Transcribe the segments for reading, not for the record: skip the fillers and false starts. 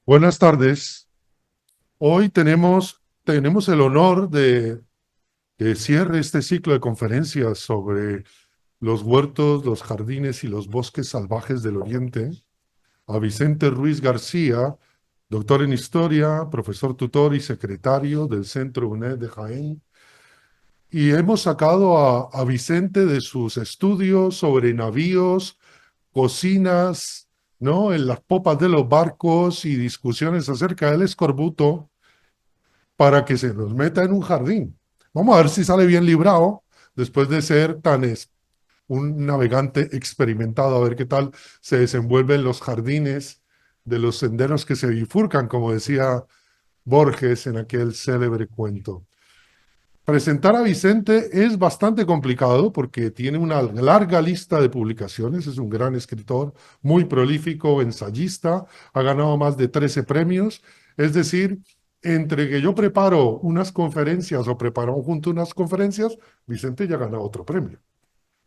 Buenas tardes. Hoy tenemos el honor de que cierre este ciclo de conferencias sobre los huertos, los jardines y los bosques salvajes del Oriente a Vicente Ruiz García, doctor en Historia, profesor tutor y secretario del Centro UNED de Jaén. Y hemos sacado a Vicente de sus estudios sobre navíos, cocinas, ¿no? En las popas de los barcos y discusiones acerca del escorbuto para que se nos meta en un jardín. Vamos a ver si sale bien librado después de ser un navegante experimentado, a ver qué tal se desenvuelven los jardines de los senderos que se bifurcan, como decía Borges en aquel célebre cuento. Presentar a Vicente es bastante complicado porque tiene una larga lista de publicaciones, es un gran escritor, muy prolífico, ensayista, ha ganado más de 13 premios, es decir, entre que yo preparo unas conferencias o preparamos junto unas conferencias, Vicente ya gana otro premio.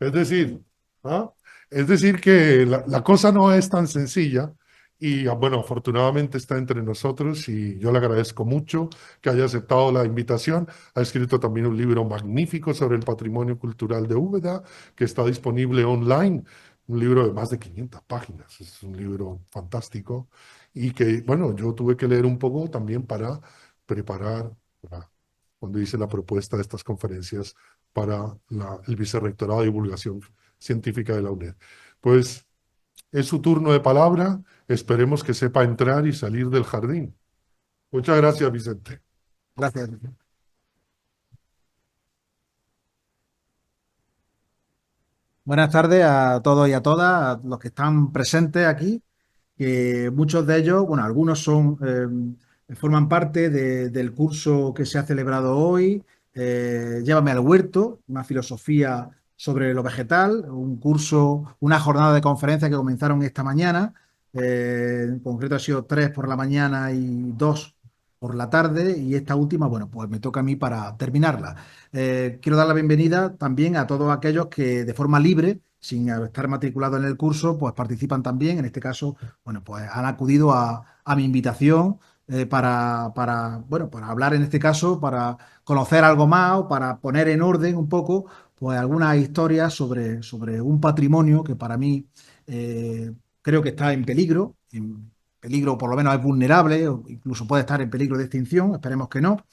Es decir, ¿ah? Es decir que la cosa no es tan sencilla y bueno, afortunadamente está entre nosotros y yo le agradezco mucho que haya aceptado la invitación. Ha escrito también un libro magnífico sobre el patrimonio cultural de Úbeda que está disponible online, un libro de más de 500 páginas. Es un libro fantástico y que, bueno, yo tuve que leer un poco también para preparar, cuando hice la propuesta de estas conferencias para el Vicerrectorado de Divulgación Científica de la UNED. Pues es su turno de palabra, esperemos que sepa entrar y salir del jardín. Muchas gracias, Vicente. Gracias. Buenas tardes a todos y a todas, a los que están presentes aquí, que muchos de ellos, bueno, algunos forman parte del curso que se ha celebrado hoy, Llévame al huerto, una filosofía sobre lo vegetal, un curso, una jornada de conferencias que comenzaron esta mañana. En concreto ha sido tres por la mañana y dos por la tarde, y esta última, bueno, pues me toca a mí para terminarla. Quiero dar la bienvenida también a todos aquellos que de forma libre, sin estar matriculados en el curso, pues participan también. En este caso, bueno, pues han acudido a mi invitación bueno, para hablar en este caso, para conocer algo más o para poner en orden un poco, pues algunas historias sobre un patrimonio que para mí creo que está en peligro, por lo menos es vulnerable, o incluso puede estar en peligro de extinción, esperemos que no.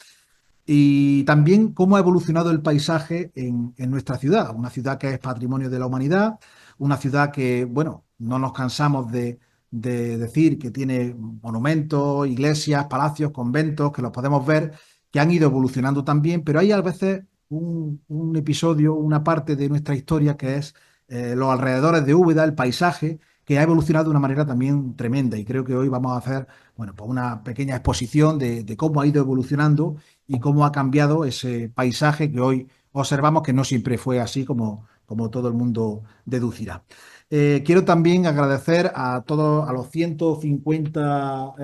Y también cómo ha evolucionado el paisaje en nuestra ciudad, una ciudad que es patrimonio de la humanidad, una ciudad que, bueno, no nos cansamos de decir que tiene monumentos, iglesias, palacios, conventos, que los podemos ver, que han ido evolucionando también, pero hay a veces un episodio, una parte de nuestra historia que es los alrededores de Úbeda, el paisaje, que ha evolucionado de una manera también tremenda. Y creo que hoy vamos a hacer, bueno, pues una pequeña exposición de cómo ha ido evolucionando y cómo ha cambiado ese paisaje que hoy observamos, que no siempre fue así como todo el mundo deducirá. Quiero también agradecer a todos, a los 150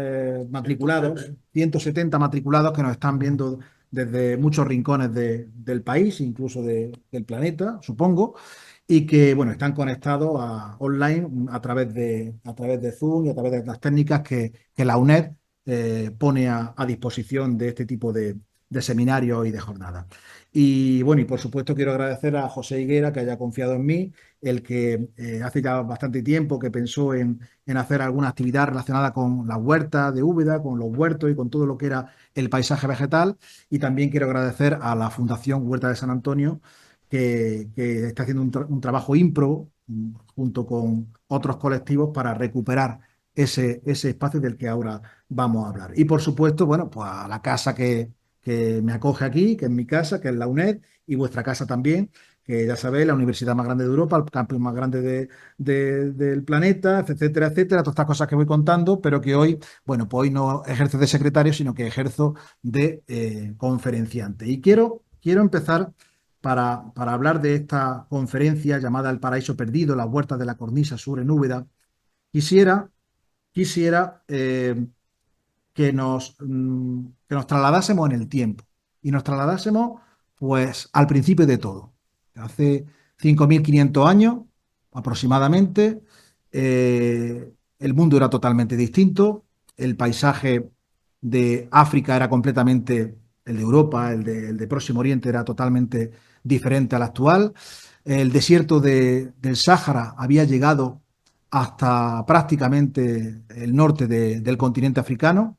matriculados, 170 matriculados que nos están viendo desde muchos rincones del país, incluso del planeta, supongo, y que, bueno, están conectados online a través de Zoom y a través de las técnicas que la UNED pone a disposición de este tipo de seminarios y de jornadas. Y bueno, y por supuesto quiero agradecer a José Higuera que haya confiado en mí, el que hace ya bastante tiempo que pensó en hacer alguna actividad relacionada con la huerta de Úbeda, con los huertos y con todo lo que era el paisaje vegetal. Y también quiero agradecer a la Fundación Huerta de San Antonio, que está haciendo un trabajo ímprobo junto con otros colectivos para recuperar ese espacio del que ahora vamos a hablar. Y por supuesto, bueno, pues a la casa que me acoge aquí, que es mi casa, que es la UNED, y vuestra casa también, que ya sabéis, la universidad más grande de Europa, el campus más grande del planeta, etcétera, etcétera, todas estas cosas que voy contando, pero que hoy, bueno, pues hoy no ejerzo de secretario, sino que ejerzo de conferenciante. Y quiero empezar para hablar de esta conferencia llamada El Paraíso Perdido, las huertas de la Cornisa Sur en Úbeda. Quisiera que nos trasladásemos en el tiempo y nos trasladásemos pues al principio de todo. Hace 5.500 años aproximadamente, el mundo era totalmente distinto. el paisaje de África era completamente el de Europa, el de Próximo Oriente era totalmente diferente al actual. El desierto del Sáhara había llegado hasta prácticamente el norte del continente africano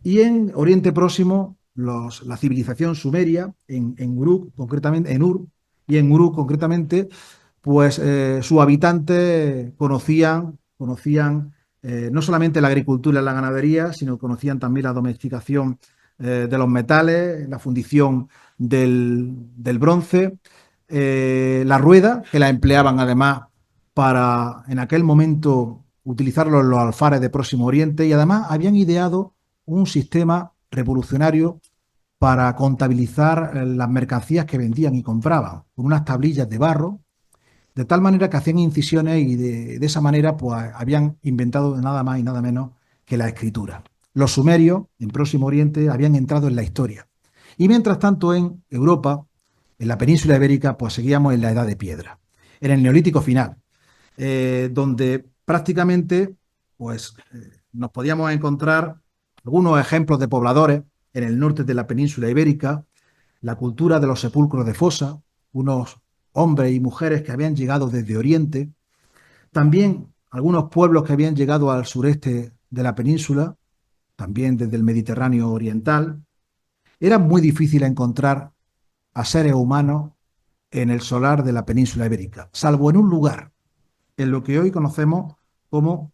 y en Oriente Próximo la civilización sumeria en Uruk, concretamente en Ur y en Uruk concretamente, pues sus habitantes conocían no solamente la agricultura y la ganadería, sino conocían también la domesticación de los metales, la fundición del bronce, la rueda, que la empleaban además para en aquel momento utilizarlo en los alfares de Próximo Oriente y además habían ideado un sistema revolucionario para contabilizar las mercancías que vendían y compraban, con unas tablillas de barro, de tal manera que hacían incisiones y de esa manera pues habían inventado nada más y nada menos que la escritura. Los sumerios en Próximo Oriente habían entrado en la historia. Y mientras tanto en Europa, en la península ibérica, pues seguíamos en la edad de piedra, en el neolítico final, donde prácticamente pues nos podíamos encontrar algunos ejemplos de pobladores en el norte de la península ibérica, la cultura de los sepulcros de fosa, unos hombres y mujeres que habían llegado desde Oriente, también algunos pueblos que habían llegado al sureste de la península, también desde el Mediterráneo oriental. Era muy difícil encontrar a seres humanos en el solar de la península ibérica, salvo en un lugar, en lo que hoy conocemos como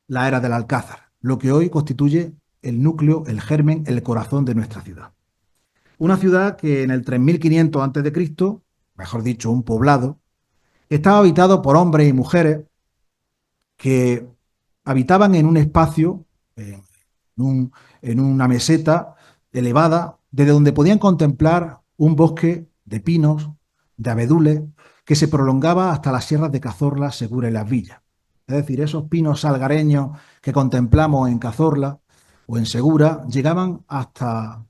la era del Alcázar, lo que hoy constituye el núcleo, el germen, el corazón de nuestra ciudad. Una ciudad que en el 3500 a.C., mejor dicho, un poblado, estaba habitado por hombres y mujeres que habitaban en un espacio, en, en una meseta elevada, desde donde podían contemplar un bosque de pinos, de abedules, que se prolongaba hasta las sierras de Cazorla, Segura y Las Villas. Es decir, esos pinos salgareños que contemplamos en Cazorla o en Segura llegaban hasta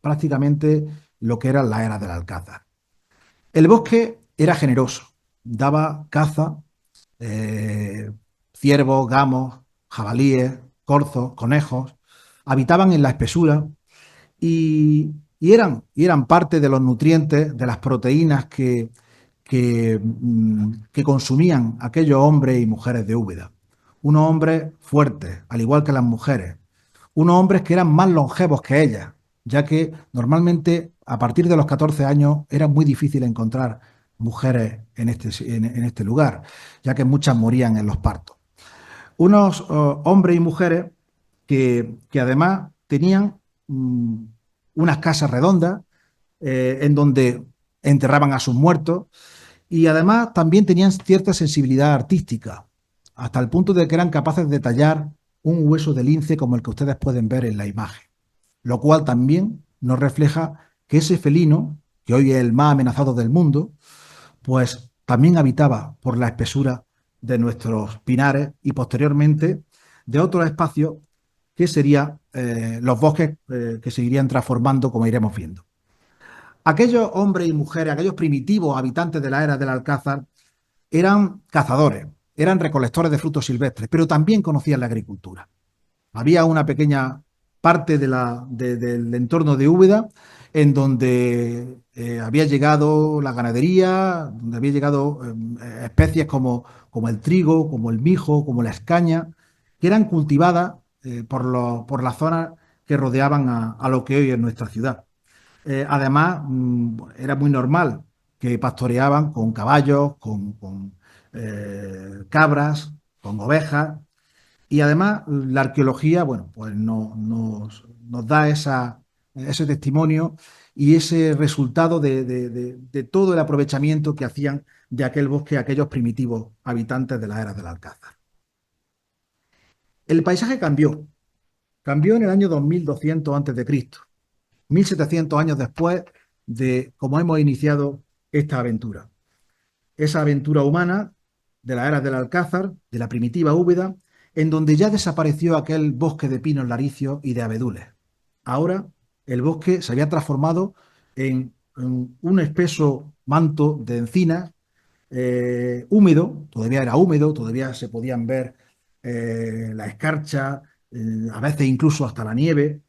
prácticamente lo que era la era del Alcázar. El bosque era generoso, daba caza, eh, ciervos, gamos, jabalíes, corzos, conejos, habitaban en la espesura y eran parte de los nutrientes, de las proteínas que consumían aquellos hombres y mujeres de Úbeda. Unos hombres fuertes, al igual que las mujeres. Unos hombres que eran más longevos que ellas, ya que normalmente a partir de los 14 años era muy difícil encontrar mujeres en este lugar, ya que muchas morían en los partos. Unos hombres y mujeres que además tenían unas casas redondas en donde enterraban a sus muertos y además también tenían cierta sensibilidad artística, hasta el punto de que eran capaces de tallar un hueso de lince como el que ustedes pueden ver en la imagen, lo cual también nos refleja que ese felino, que hoy es el más amenazado del mundo, pues también habitaba por la espesura de nuestros pinares y posteriormente de otros espacios que serían los bosques que se irían transformando como iremos viendo. Aquellos hombres y mujeres, aquellos primitivos habitantes de la era del Alcázar, eran cazadores, eran recolectores de frutos silvestres, pero también conocían la agricultura. Había una pequeña parte del entorno de Úbeda en donde había llegado la ganadería, donde había llegado especies como el trigo, como el mijo, como la escaña, que eran cultivadas por las zonas que rodeaban a lo que hoy es nuestra ciudad. Además, era muy normal que pastoreaban con caballos, con cabras, con ovejas, y además la arqueología, bueno, pues nos da ese testimonio y ese resultado de todo el aprovechamiento que hacían de aquel bosque aquellos primitivos habitantes de la era del Alcázar. El paisaje cambió en el año 2200 a.C., 1700 años después de cómo hemos iniciado esta aventura. Esa aventura humana de la era del Alcázar, de la primitiva Úbeda, en donde ya desapareció aquel bosque de pinos laricios y de abedules. Ahora el bosque se había transformado en un espeso manto de encinas húmedo, todavía era húmedo, todavía se podían ver la escarcha, a veces incluso hasta la nieve.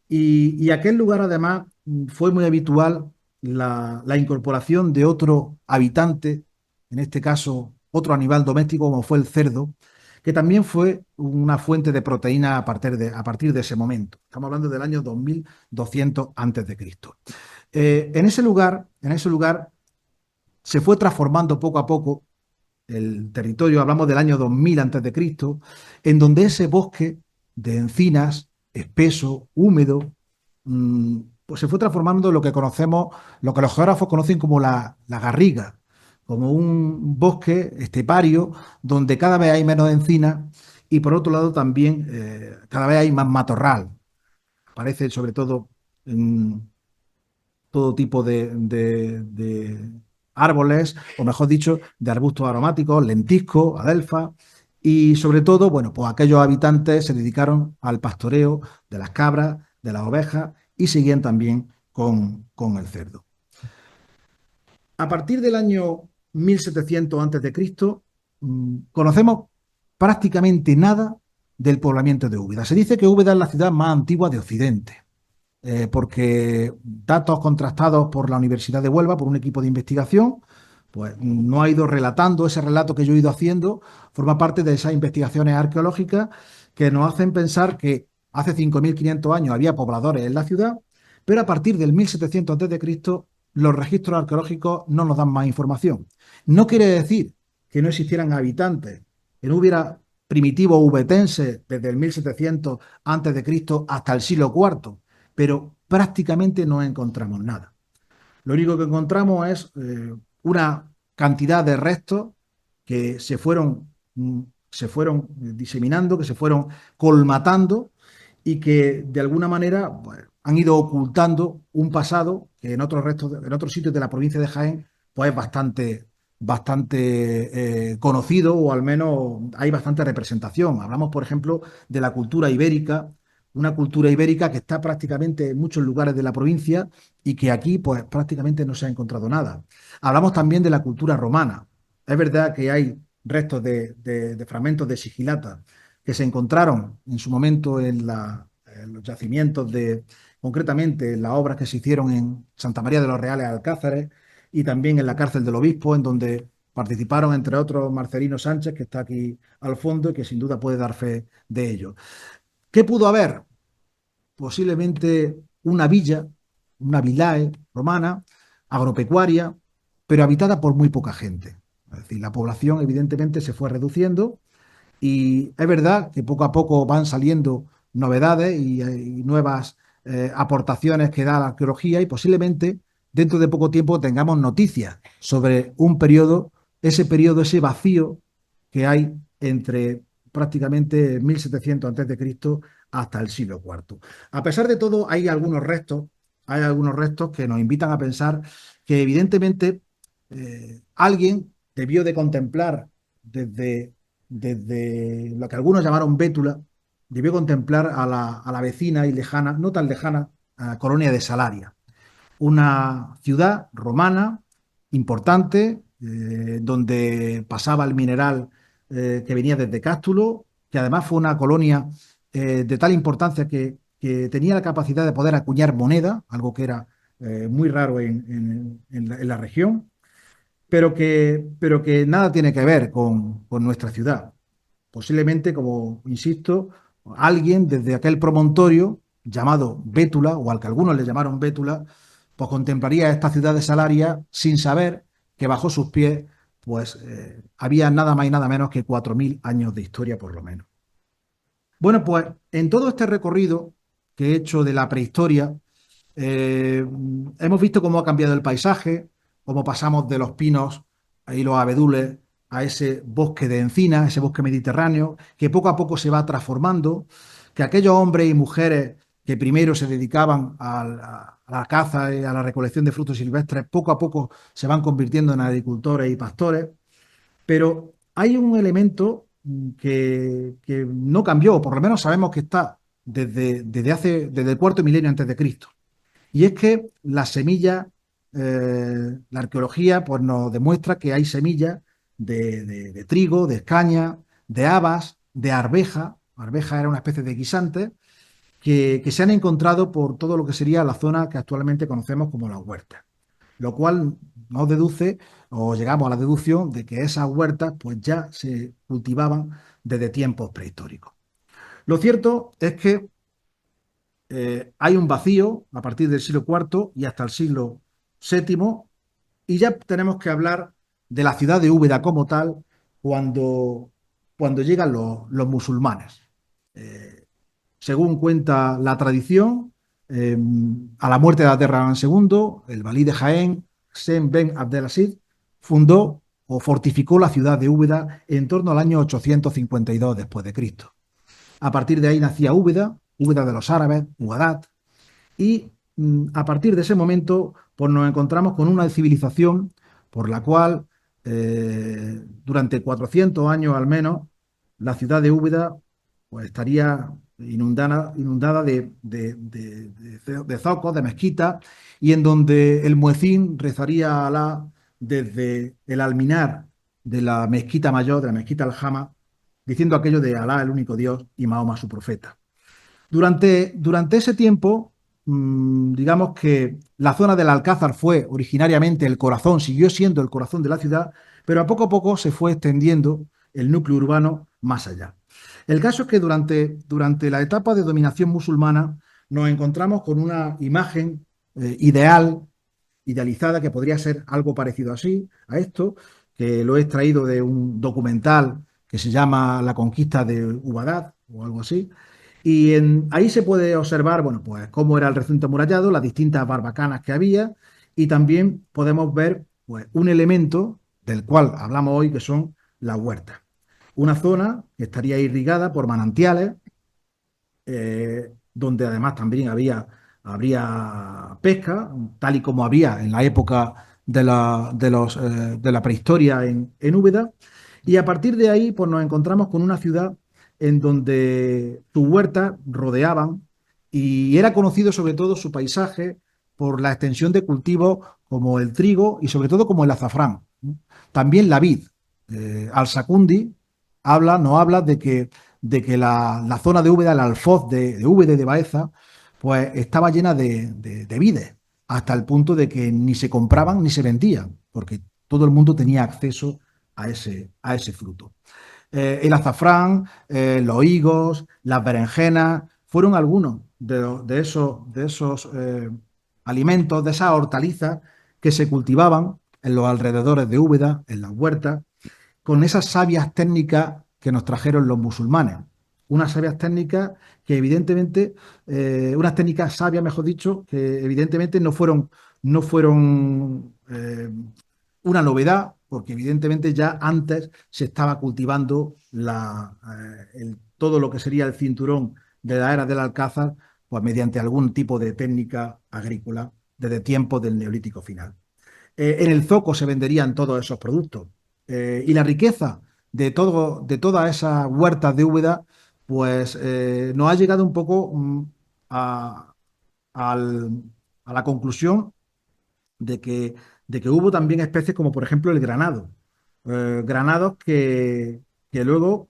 Y aquel lugar además fue muy habitual la incorporación de otro habitante, en este caso otro animal doméstico como fue el cerdo, que también fue una fuente de proteína a partir de ese momento. Estamos hablando del año 2200 antes de Cristo. En ese lugar se fue transformando poco a poco el territorio, hablamos del año 2000 antes de Cristo, en donde ese bosque de encinas, espeso, húmedo, pues se fue transformando en lo que conocemos, lo que los geógrafos conocen como la garriga, como un bosque estepario donde cada vez hay menos encinas y por otro lado también cada vez hay más matorral. Aparece sobre todo en todo tipo de árboles, o mejor dicho, de arbustos aromáticos, lentisco, adelfa, y sobre todo, bueno, pues aquellos habitantes se dedicaron al pastoreo de las cabras, de las ovejas, y seguían también con el cerdo. A partir del año 1700 a.C., conocemos prácticamente nada del poblamiento de Úbeda. Se dice que Úbeda es la ciudad más antigua de Occidente porque datos contrastados por la Universidad de Huelva, por un equipo de investigación, pues no ha ido relatando, ese relato que yo he ido haciendo, forma parte de esas investigaciones arqueológicas que nos hacen pensar que hace 5.500 años había pobladores en la ciudad, pero a partir del 1700 a.C. los registros arqueológicos no nos dan más información. No quiere decir que no existieran habitantes, que no hubiera primitivos ubetenses desde el 1700 a.C. hasta el siglo IV, pero prácticamente no encontramos nada. Lo único que encontramos es una cantidad de restos que se fueron diseminando, que se fueron colmatando y que de alguna manera pues, han ido ocultando un pasado que en otros restos, en otros sitios de la provincia de Jaén, pues es bastante conocido o al menos hay bastante representación. Hablamos, por ejemplo, de la cultura ibérica, una cultura ibérica que está prácticamente en muchos lugares de la provincia y que aquí pues prácticamente no se ha encontrado nada. Hablamos también de la cultura romana. Es verdad que hay restos de fragmentos de sigilata que se encontraron en su momento en los yacimientos concretamente en las obras que se hicieron en Santa María de los Reales Alcázares y también en la cárcel del obispo, en donde participaron entre otros Marcelino Sánchez, que está aquí al fondo y que sin duda puede dar fe de ello. ¿Qué pudo haber? Posiblemente una vilae romana, agropecuaria, pero habitada por muy poca gente. Es decir, la población evidentemente se fue reduciendo y es verdad que poco a poco van saliendo novedades y nuevas aportaciones que da la arqueología y posiblemente dentro de poco tiempo tengamos noticias sobre un periodo, ese vacío que hay entre prácticamente 1700 a.C. hasta el siglo IV. A pesar de todo, hay algunos restos que nos invitan a pensar que evidentemente alguien debió de contemplar desde lo que algunos llamaron Bétula, debió contemplar a la vecina y lejana, no tan lejana, colonia de Salaria, una ciudad romana importante, donde pasaba el mineral que venía desde Cástulo, que además fue una colonia de tal importancia que tenía la capacidad de poder acuñar moneda, algo que era muy raro en la región, pero que nada tiene que ver con nuestra ciudad. Posiblemente, como insisto, alguien desde aquel promontorio llamado Bétula, o al que algunos le llamaron Bétula, pues contemplaría esta ciudad de Salaria sin saber que bajo sus pies pues había nada más y nada menos que 4.000 años de historia por lo menos. Bueno, pues en todo este recorrido que he hecho de la prehistoria, hemos visto cómo ha cambiado el paisaje, cómo pasamos de los pinos y los abedules a ese bosque de encinas, ese bosque mediterráneo, que poco a poco se va transformando, que aquellos hombres y mujeres que primero se dedicaban a la caza y a la recolección de frutos silvestres, poco a poco se van convirtiendo en agricultores y pastores, pero hay un elemento que no cambió, por lo menos sabemos que está desde el cuarto milenio antes de Cristo. Y es que las semillas, la arqueología pues nos demuestra que hay semillas de trigo, de escaña, de habas, de arveja, arveja era una especie de guisante que se han encontrado por todo lo que sería la zona que actualmente conocemos como las huertas, lo cual nos deduce o llegamos a la deducción de que esas huertas pues ya se cultivaban desde tiempos prehistóricos. Lo cierto es que hay un vacío a partir del siglo IV y hasta el siglo VII y ya tenemos que hablar de la ciudad de Úbeda como tal cuando, cuando llegan los musulmanes. Eh, Según cuenta la tradición, eh, a la muerte de Abderramán II, el valí de Jaén, Hussein ben Abdelaziz, fundó o fortificó la ciudad de Úbeda en torno al año 852 después de Cristo. A partir de ahí nacía Úbeda, Úbeda de los árabes, Ugadat, y a partir de ese momento pues nos encontramos con una civilización por la cual durante 400 años al menos la ciudad de Úbeda pues, estaría inundada de zocos, de mezquitas, y en donde el muecín rezaría a Alá desde el alminar de la mezquita mayor, de la mezquita Al-Jama, diciendo aquello de Alá el único Dios y Mahoma su profeta. Durante ese tiempo, digamos que la zona del Alcázar fue originariamente el corazón, siguió siendo el corazón de la ciudad, pero a poco se fue extendiendo el núcleo urbano más allá. El caso es que durante la etapa de dominación musulmana nos encontramos con una imagen idealizada, que podría ser algo parecido así, a esto, que lo he extraído de un documental que se llama La conquista de Ubadat o algo así, y ahí se puede observar, bueno, pues cómo era el recinto amurallado, las distintas barbacanas que había, y también podemos ver pues, un elemento del cual hablamos hoy, que son las huertas. Una zona que estaría irrigada por manantiales, donde además también habría pesca, tal y como había en la época de la prehistoria en Úbeda. Y a partir de ahí, pues nos encontramos con una ciudad en donde sus huertas rodeaban y era conocido sobre todo su paisaje por la extensión de cultivos como el trigo y sobre todo como el azafrán. También la vid. Al-Sacundi nos habla de que la zona de Úbeda, el Alfoz de Úbeda y de Baeza, pues estaba llena de vides, hasta el punto de que ni se compraban ni se vendían, porque todo el mundo tenía acceso a ese fruto. El azafrán, los higos, las berenjenas, fueron algunos de esos alimentos, de esas hortalizas que se cultivaban en los alrededores de Úbeda, en las huertas, con esas sabias técnicas que nos trajeron los musulmanes. Unas sabias técnicas que evidentemente, unas técnicas sabias, mejor dicho, que evidentemente no fueron una novedad, porque evidentemente ya antes se estaba cultivando todo lo que sería el cinturón de la era del Alcázar, pues mediante algún tipo de técnica agrícola desde tiempos del Neolítico final. En el zoco se venderían todos esos productos. Y la riqueza de todas esas huertas de Úbeda, pues nos ha llegado un poco a, al- a la conclusión de que, de que hubo también especies como por ejemplo el granado. Granados que luego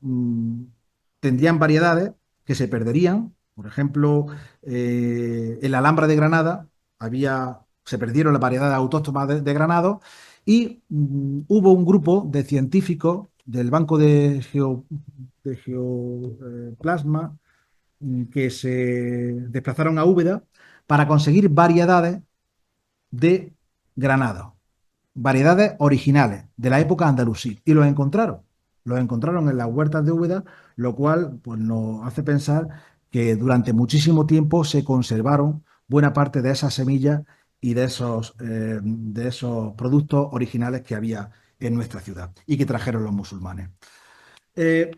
tendrían variedades que se perderían. Por ejemplo, en la Alhambra de Granada se perdieron las variedades autóctonas de granados, y hubo un grupo de científicos del Banco de Geoplasma que se desplazaron a Úbeda para conseguir variedades de Granada, variedades originales de la época andalusí, y los encontraron en las huertas de Úbeda, lo cual pues, nos hace pensar que durante muchísimo tiempo se conservaron buena parte de esas semillas y de esos productos originales que había en nuestra ciudad y que trajeron los musulmanes. Eh,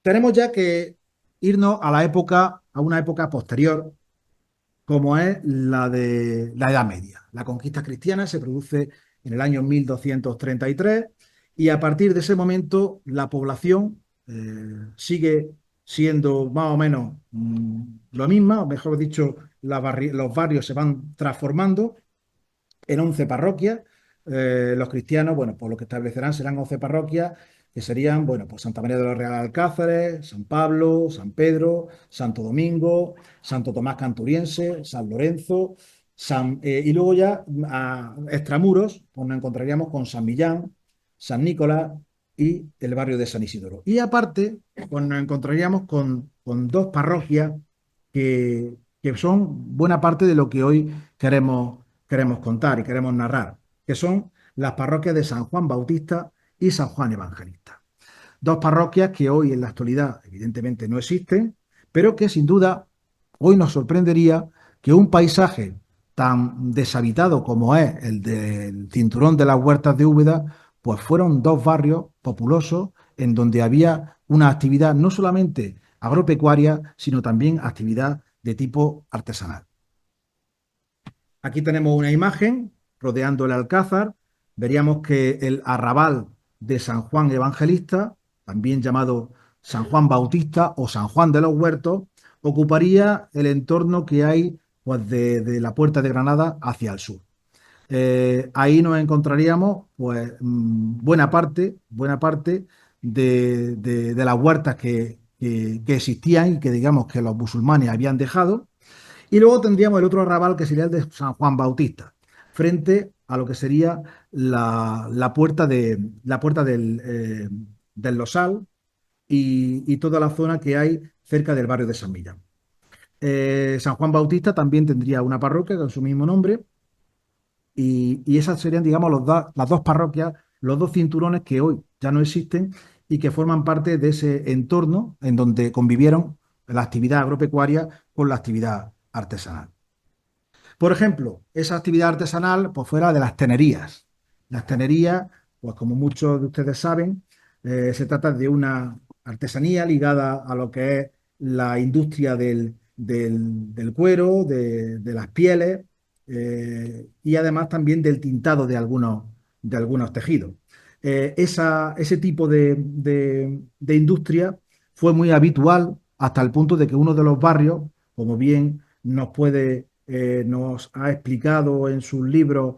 Tenemos ya que irnos a una época posterior, como es la de la Edad Media. La conquista cristiana se produce en el año 1233, y a partir de ese momento la población sigue siendo más o menos lo misma, o mejor dicho, los barrios se van transformando en 11 parroquias. Los cristianos, bueno, pues lo que establecerán serán 11 parroquias que serían, bueno, pues Santa María de los Reales Alcázares, San Pablo, San Pedro, Santo Domingo, Santo Tomás Canturiense, San Lorenzo, y luego ya a extramuros, pues nos encontraríamos con San Millán, San Nicolás y el barrio de San Isidoro. Y aparte, pues nos encontraríamos con dos parroquias que son buena parte de lo que hoy queremos contar y queremos narrar, que son las parroquias de San Juan Bautista y San Juan Evangelista. Dos parroquias que hoy en la actualidad evidentemente no existen, pero que sin duda hoy nos sorprendería que un paisaje tan deshabitado como es el del cinturón de las Huertas de Úbeda, pues fueron dos barrios populosos en donde había una actividad no solamente agropecuaria, sino también actividad de tipo artesanal. Aquí tenemos una imagen rodeando el Alcázar. Veríamos que el arrabal de San Juan Evangelista, también llamado San Juan Bautista o San Juan de los Huertos, ocuparía el entorno que hay pues, de la Puerta de Granada hacia el sur. Ahí nos encontraríamos pues, buena parte de las huertas que existían y que digamos que los musulmanes habían dejado. Y luego tendríamos el otro arrabal que sería el de San Juan Bautista, frente a lo que sería la puerta del Losal y toda la zona que hay cerca del barrio de San Millán. San Juan Bautista también tendría una parroquia con su mismo nombre y esas serían, digamos, las dos parroquias, los dos cinturones que hoy ya no existen y que forman parte de ese entorno en donde convivieron la actividad agropecuaria con la actividad artesanal. Por ejemplo, esa actividad artesanal pues fuera de las tenerías. Las tenerías, pues como muchos de ustedes saben, se trata de una artesanía ligada a lo que es la industria del cuero, de las pieles y además también del tintado de algunos tejidos. Ese tipo de industria fue muy habitual hasta el punto de que uno de los barrios, como bien nos ha explicado en sus libros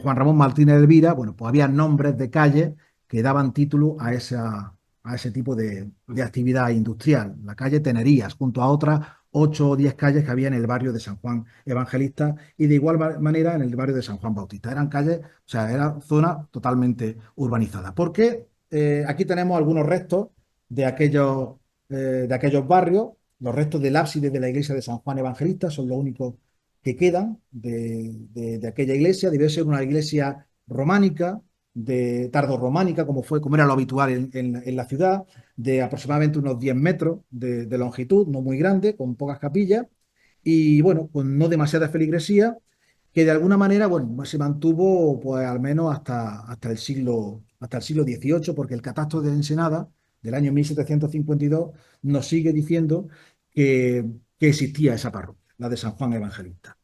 Juan Ramón Martínez Elvira, bueno, pues había nombres de calles que daban título a ese tipo de actividad industrial. La calle Tenerías, junto a otras 8 o 10 calles que había en el barrio de San Juan Evangelista y de igual manera en el barrio de San Juan Bautista. Eran calles, o sea, era zona totalmente urbanizada. Porque aquí tenemos algunos restos de aquellos barrios. Los restos del ábside de la iglesia de San Juan Evangelista son los únicos que quedan de aquella iglesia. Debió ser una iglesia románica, de tardorrománica, como era lo habitual en la ciudad, de aproximadamente unos 10 metros de longitud, no muy grande, con pocas capillas, y bueno, con no demasiada feligresía, que de alguna manera, bueno, se mantuvo pues al menos hasta el siglo XVIII, porque el catastro de Ensenada del año 1752 nos sigue diciendo que existía esa parroquia, la de San Juan Evangelista.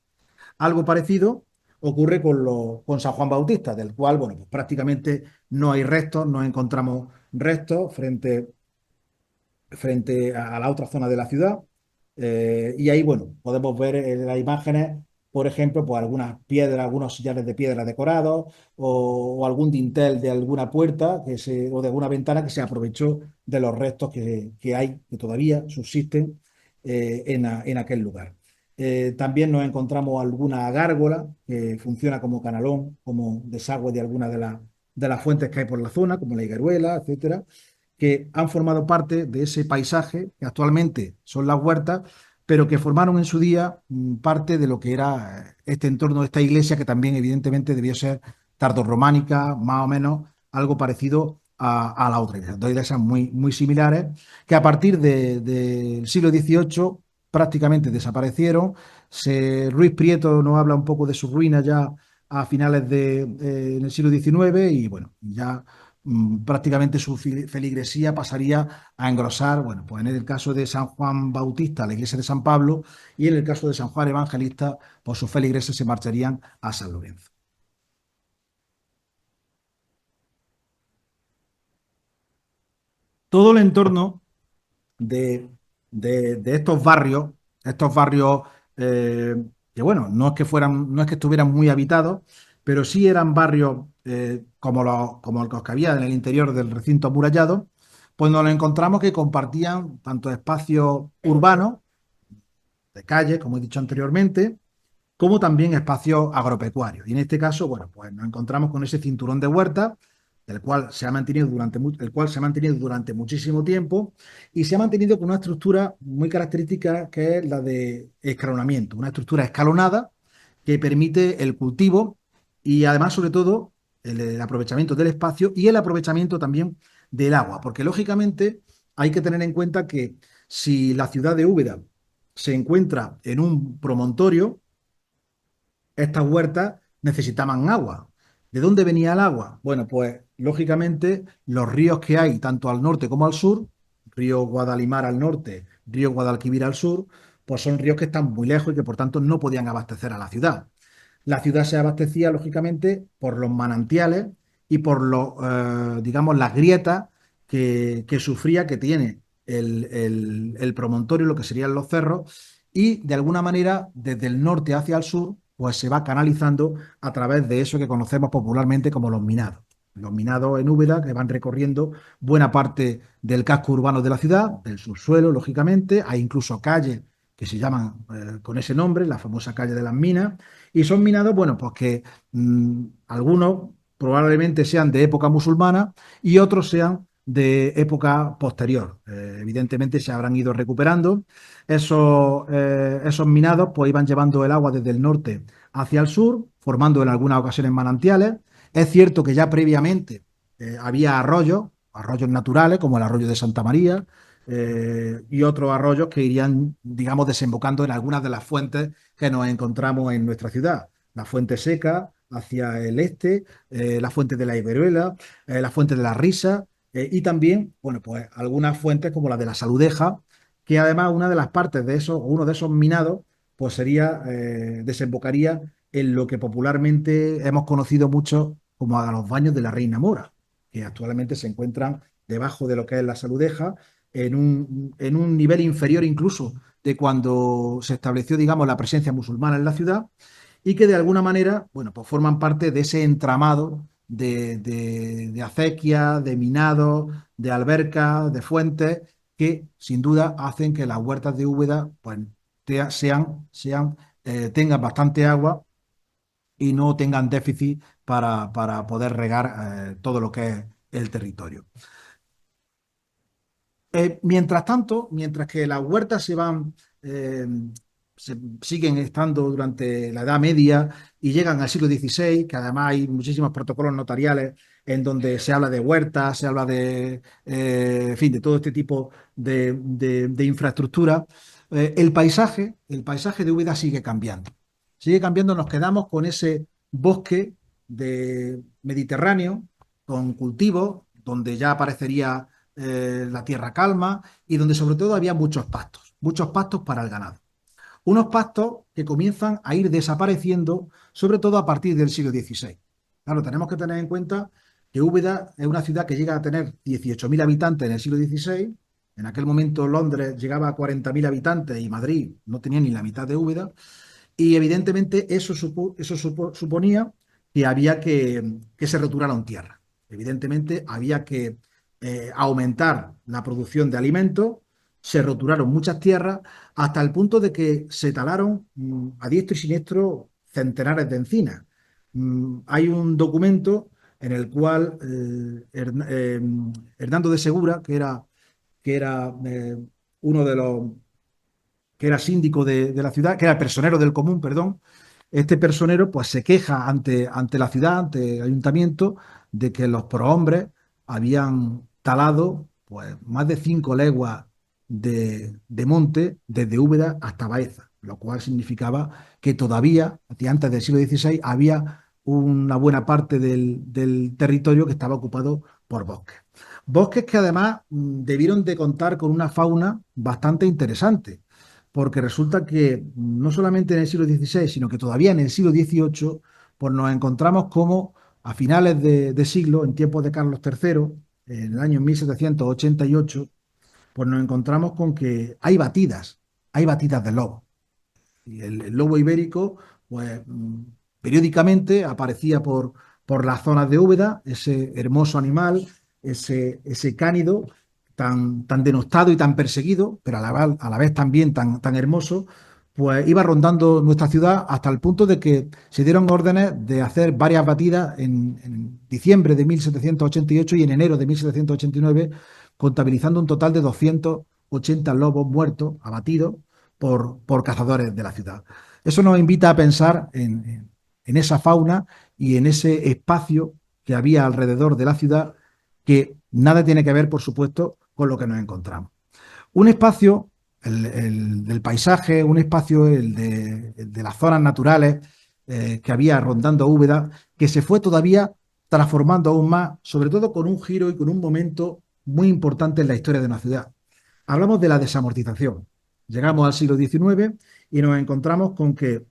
Algo parecido ocurre con San Juan Bautista, del cual, bueno, pues prácticamente no hay restos, no encontramos restos frente a la otra zona de la ciudad. Y ahí, bueno, podemos ver en las imágenes, por ejemplo, pues algunas piedras, algunos sillares de piedra decorados o algún dintel de alguna puerta o de alguna ventana que se aprovechó de los restos que hay, que todavía subsisten en aquel lugar. También nos encontramos alguna gárgola que funciona como canalón, como desagüe de alguna de las fuentes que hay por la zona, como la Higueruela, etcétera, que han formado parte de ese paisaje que actualmente son las huertas, pero que formaron en su día parte de lo que era este entorno de esta iglesia, que también evidentemente debió ser tardorrománica, más o menos algo parecido a la otra iglesia. Dos iglesias muy similares, que a partir del siglo XVIII prácticamente desaparecieron. Ruiz Prieto nos habla un poco de sus ruinas ya a finales en el siglo XIX y bueno, ya prácticamente su feligresía pasaría a engrosar, bueno, pues en el caso de San Juan Bautista, la iglesia de San Pablo, y en el caso de San Juan Evangelista, pues sus feligreses se marcharían a San Lorenzo. Todo el entorno de, de estos barrios eh, que bueno, no es que estuvieran muy habitados, pero sí eran barrios como los que había en el interior del recinto amurallado, pues nos encontramos que compartían tanto espacios urbanos, de calle, como he dicho anteriormente, como también espacios agropecuarios. Y en este caso, bueno, pues nos encontramos con ese cinturón de huerta, el cual se ha mantenido durante muchísimo tiempo y se ha mantenido con una estructura muy característica que es la de escalonamiento, una estructura escalonada que permite el cultivo y además, sobre todo, el aprovechamiento del espacio y el aprovechamiento también del agua, porque lógicamente hay que tener en cuenta que si la ciudad de Úbeda se encuentra en un promontorio, estas huertas necesitaban agua. ¿De dónde venía el agua? Bueno, pues lógicamente los ríos que hay tanto al norte como al sur, río Guadalimar al norte, río Guadalquivir al sur, pues son ríos que están muy lejos y que por tanto no podían abastecer a la ciudad. La ciudad se abastecía lógicamente por los manantiales y por digamos, las grietas que sufría, que tiene el promontorio, lo que serían los cerros, y de alguna manera desde el norte hacia el sur, pues se va canalizando a través de eso que conocemos popularmente como los minados. Los minados en Úbeda que van recorriendo buena parte del casco urbano de la ciudad, del subsuelo, lógicamente. Hay incluso calles que se llaman con ese nombre, la famosa calle de las minas, y son minados, bueno, pues que algunos probablemente sean de época musulmana y otros sean de época posterior. Evidentemente se habrán ido recuperando. Esos minados pues iban llevando el agua desde el norte hacia el sur, formando en algunas ocasiones manantiales. Es cierto que ya previamente había arroyos naturales, como el arroyo de Santa María, y otros arroyos que irían, digamos, desembocando en algunas de las fuentes que nos encontramos en nuestra ciudad. La fuente seca hacia el este, la fuente de la Iberuela, la fuente de la Risa, y también, bueno, pues algunas fuentes como la de la Saludeja, que además una de las partes de eso, o uno de esos minados, pues sería, desembocaría en lo que popularmente hemos conocido mucho como a los baños de la Reina Mora, que actualmente se encuentran debajo de lo que es la Saludeja, en un nivel inferior incluso de cuando se estableció, digamos, la presencia musulmana en la ciudad, y que de alguna manera, bueno, pues forman parte de ese entramado de acequias, de minados, de albercas, de fuentes, que sin duda hacen que las huertas de Úbeda pues, tengan bastante agua y no tengan déficit para poder regar todo lo que es el territorio. Mientras tanto, mientras que las huertas eh, siguen estando durante la Edad Media y llegan al siglo XVI, que además hay muchísimos protocolos notariales en donde se habla de huertas, se habla en fin, de todo este tipo de infraestructura, el paisaje de Úbeda sigue cambiando. Sigue cambiando, nos quedamos con ese bosque mediterráneo, con cultivos, donde ya aparecería la tierra calma y donde sobre todo había muchos pastos para el ganado. Unos pastos que comienzan a ir desapareciendo, sobre todo a partir del siglo XVI. Claro, tenemos que tener en cuenta que Úbeda es una ciudad que llega a tener 18.000 habitantes en el siglo XVI. En aquel momento Londres llegaba a 40.000 habitantes y Madrid no tenía ni la mitad de Úbeda. Y evidentemente suponía que había que se roturaron tierra. Evidentemente había que aumentar la producción de alimentos, se roturaron muchas tierras hasta el punto de que se talaron a diestro y siniestro centenares de encinas. Hay un documento en el cual Hernando de Segura, que era uno de los que era síndico de la ciudad, que era el personero del común, perdón, este personero pues se queja ante la ciudad, ante el ayuntamiento, de que los prohombres habían talado pues más de 5 leguas de monte desde Úbeda hasta Baeza, lo cual significaba que todavía, antes del siglo XVI, había una buena parte del territorio que estaba ocupado por bosques. Bosques que además debieron de contar con una fauna bastante interesante, porque resulta que no solamente en el siglo XVI, sino que todavía en el siglo XVIII, pues nos encontramos como a finales de siglo, en tiempos de Carlos III, en el año 1788, pues nos encontramos con que hay batidas de lobo. Y el lobo ibérico, pues periódicamente aparecía por por las zonas de Úbeda, ese hermoso animal, ese cánido tan denostado y tan perseguido, pero a la vez también tan hermoso, pues iba rondando nuestra ciudad hasta el punto de que se dieron órdenes de hacer varias batidas en diciembre de 1788 y en enero de 1789, contabilizando un total de 280 lobos muertos, abatidos por cazadores de la ciudad. Eso nos invita a pensar en esa fauna y en ese espacio que había alrededor de la ciudad, que nada tiene que ver, por supuesto, con lo que nos encontramos. Un espacio, el del paisaje, un espacio, el de las zonas naturales que había rondando Úbeda, que se fue todavía transformando aún más, sobre todo con un giro y con un momento muy importante en la historia de una ciudad. Hablamos de la desamortización. Llegamos al siglo XIX y nos encontramos con que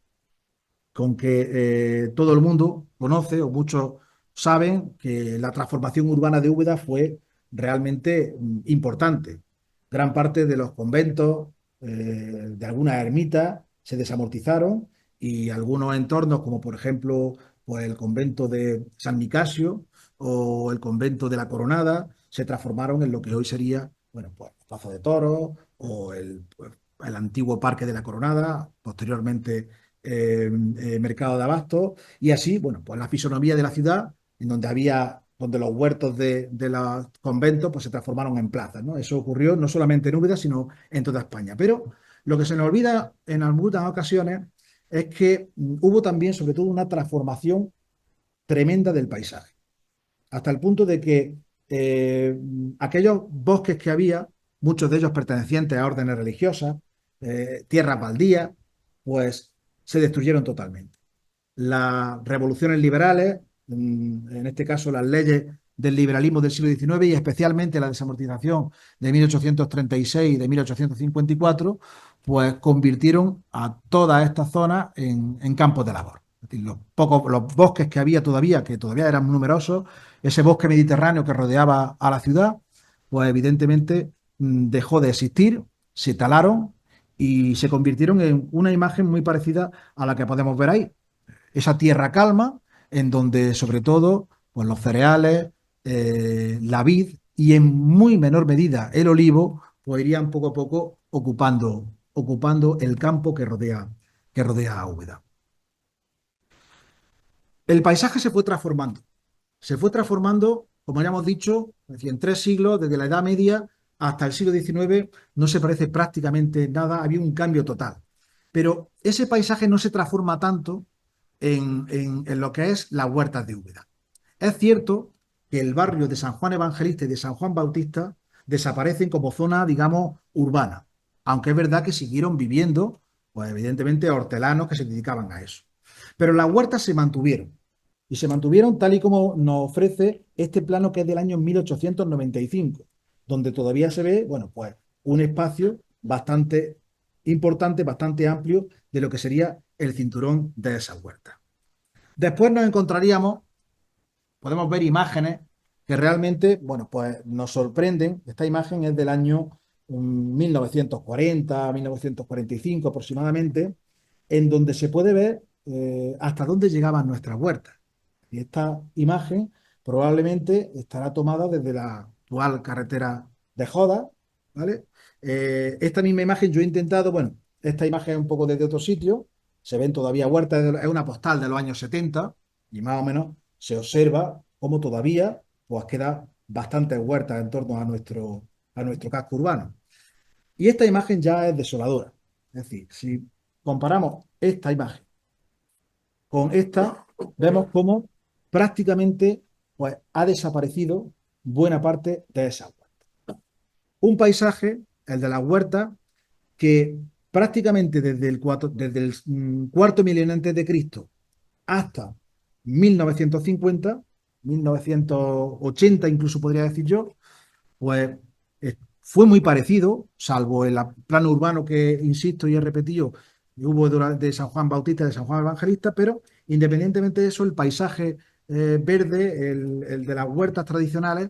todo el mundo conoce o muchos saben que la transformación urbana de Úbeda fue realmente importante. Gran parte de los conventos, de algunas ermitas, se desamortizaron y algunos entornos, como por ejemplo pues el convento de San Nicasio o el convento de la Coronada, se transformaron en lo que hoy sería, bueno, pues Plaza de Toros o el antiguo Parque de la Coronada, posteriormente mercado de abastos, y así, bueno, pues la fisonomía de la ciudad, en donde donde los huertos de los conventos pues se transformaron en plazas, ¿no? Eso ocurrió no solamente en Úbeda, sino en toda España. Pero lo que se nos olvida en algunas ocasiones es que hubo también, sobre todo, una transformación tremenda del paisaje, hasta el punto de que eh, aquellos bosques que había, muchos de ellos pertenecientes a órdenes religiosas, tierras baldías, pues se destruyeron totalmente. Las revoluciones liberales, en este caso las leyes del liberalismo del siglo XIX y especialmente la desamortización de 1836 y de 1854, pues convirtieron a todas estas zonas en campos de labor. Es decir, los bosques que había todavía, que todavía eran numerosos, ese bosque mediterráneo que rodeaba a la ciudad, pues evidentemente dejó de existir, se talaron y se convirtieron en una imagen muy parecida a la que podemos ver ahí. Esa tierra calma en donde sobre todo pues los cereales, la vid y en muy menor medida el olivo pues irían poco a poco ocupando el campo que rodea a Úbeda. El paisaje se fue transformando, como ya hemos dicho, en 3 siglos, desde la Edad Media hasta el siglo XIX, no se parece prácticamente nada, había un cambio total. Pero ese paisaje no se transforma tanto en lo que es las huertas de Úbeda. Es cierto que el barrio de San Juan Evangelista y de San Juan Bautista desaparecen como zona, digamos, urbana, aunque es verdad que siguieron viviendo, pues evidentemente, hortelanos que se dedicaban a eso. Pero las huertas se mantuvieron, y se mantuvieron tal y como nos ofrece este plano que es del año 1895, donde todavía se ve, bueno, pues un espacio bastante importante, bastante amplio de lo que sería el cinturón de esas huertas. Después nos encontraríamos, podemos ver imágenes que realmente, bueno, pues nos sorprenden. Esta imagen es del año 1940, 1945 aproximadamente, en donde se puede ver hasta dónde llegaban nuestras huertas. Y esta imagen probablemente estará tomada desde la actual carretera de Joda, ¿vale? Esta misma imagen yo he intentado, bueno, esta imagen es un poco desde otro sitio, se ven todavía huertas, es una postal de los años 70 y más o menos se observa cómo todavía pues queda bastantes huertas en torno a nuestro casco urbano. Y esta imagen ya es desoladora. Es decir, si comparamos esta imagen con esta, vemos cómo prácticamente pues, ha desaparecido buena parte de esa huerta. Un paisaje, el de las huertas, que prácticamente desde el cuarto milenio antes de Cristo hasta 1950, 1980 incluso podría decir yo, pues fue muy parecido, salvo el plano urbano que, insisto y he repetido, hubo de San Juan Bautista y de San Juan Evangelista, pero independientemente de eso, el paisaje verde, el de las huertas tradicionales,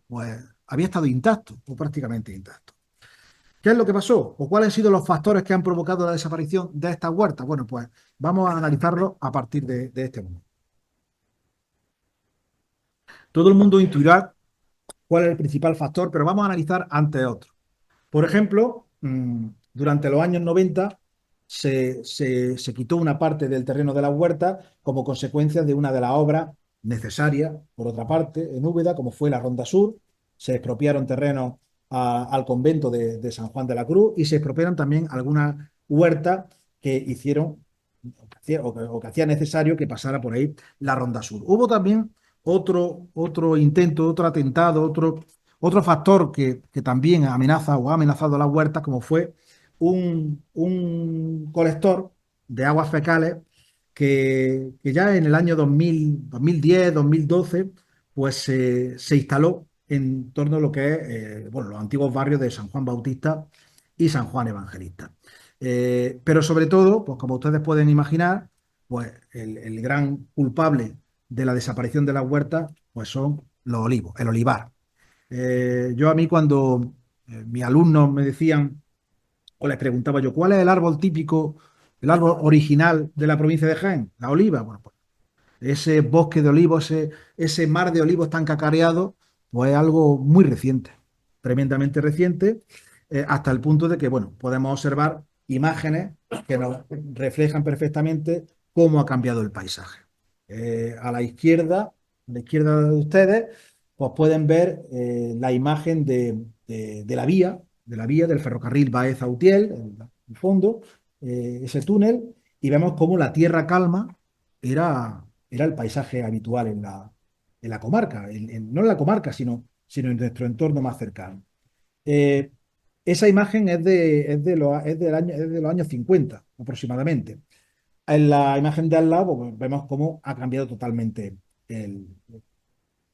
pues había estado intacto, o prácticamente intacto. ¿Qué es lo que pasó? ¿O cuáles han sido los factores que han provocado la desaparición de estas huertas? Bueno, pues vamos a analizarlo a partir de este momento. Todo el mundo intuirá cuál es el principal factor, pero vamos a analizar ante otro. Por ejemplo, durante los años 90 se quitó una parte del terreno de las huertas como consecuencia de una de las obras necesarias, por otra parte, en Úbeda, como fue la Ronda Sur. Se expropiaron terrenos al convento de San Juan de la Cruz y se expropiaron también algunas huertas que hicieron o que hacía necesario que pasara por ahí la Ronda Sur. Hubo también otro intento, otro atentado, otro factor que también amenaza o ha amenazado las huertas, como fue un colector de aguas fecales que ya en el año 2000, 2010, 2012, pues se instaló en torno a lo que es bueno, los antiguos barrios de San Juan Bautista y San Juan Evangelista. Pero sobre todo, pues como ustedes pueden imaginar, pues el gran culpable de la desaparición de las huertas, pues son los olivos, el olivar. Yo a mí cuando mis alumnos me decían, o les preguntaba yo, ¿cuál es el árbol típico, el árbol original de la provincia de Jaén? La oliva. Bueno, pues ese bosque de olivos, ese mar de olivos tan cacareado, pues es algo muy reciente, tremendamente reciente, hasta el punto de que, bueno, podemos observar imágenes que nos reflejan perfectamente cómo ha cambiado el paisaje. A la izquierda de ustedes, pues pueden ver la imagen de la vía del ferrocarril Baeza-Utiel, en el fondo, ese túnel, y vemos cómo la tierra calma era el paisaje habitual en la comarca, no en la comarca, sino en nuestro entorno más cercano. Eh, Esa imagen es de los años 50 aproximadamente. En la imagen de al lado pues, vemos cómo ha cambiado totalmente el,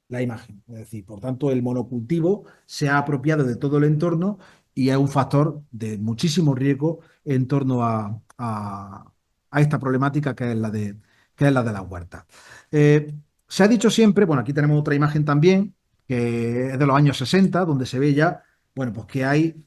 la imagen. Es decir, por tanto, el monocultivo se ha apropiado de todo el entorno y es un factor de muchísimo riesgo en torno a esta problemática que es la de las huertas. Eh, Se ha dicho siempre, bueno, aquí tenemos otra imagen también, que es de los años 60, donde se ve ya, bueno, pues que hay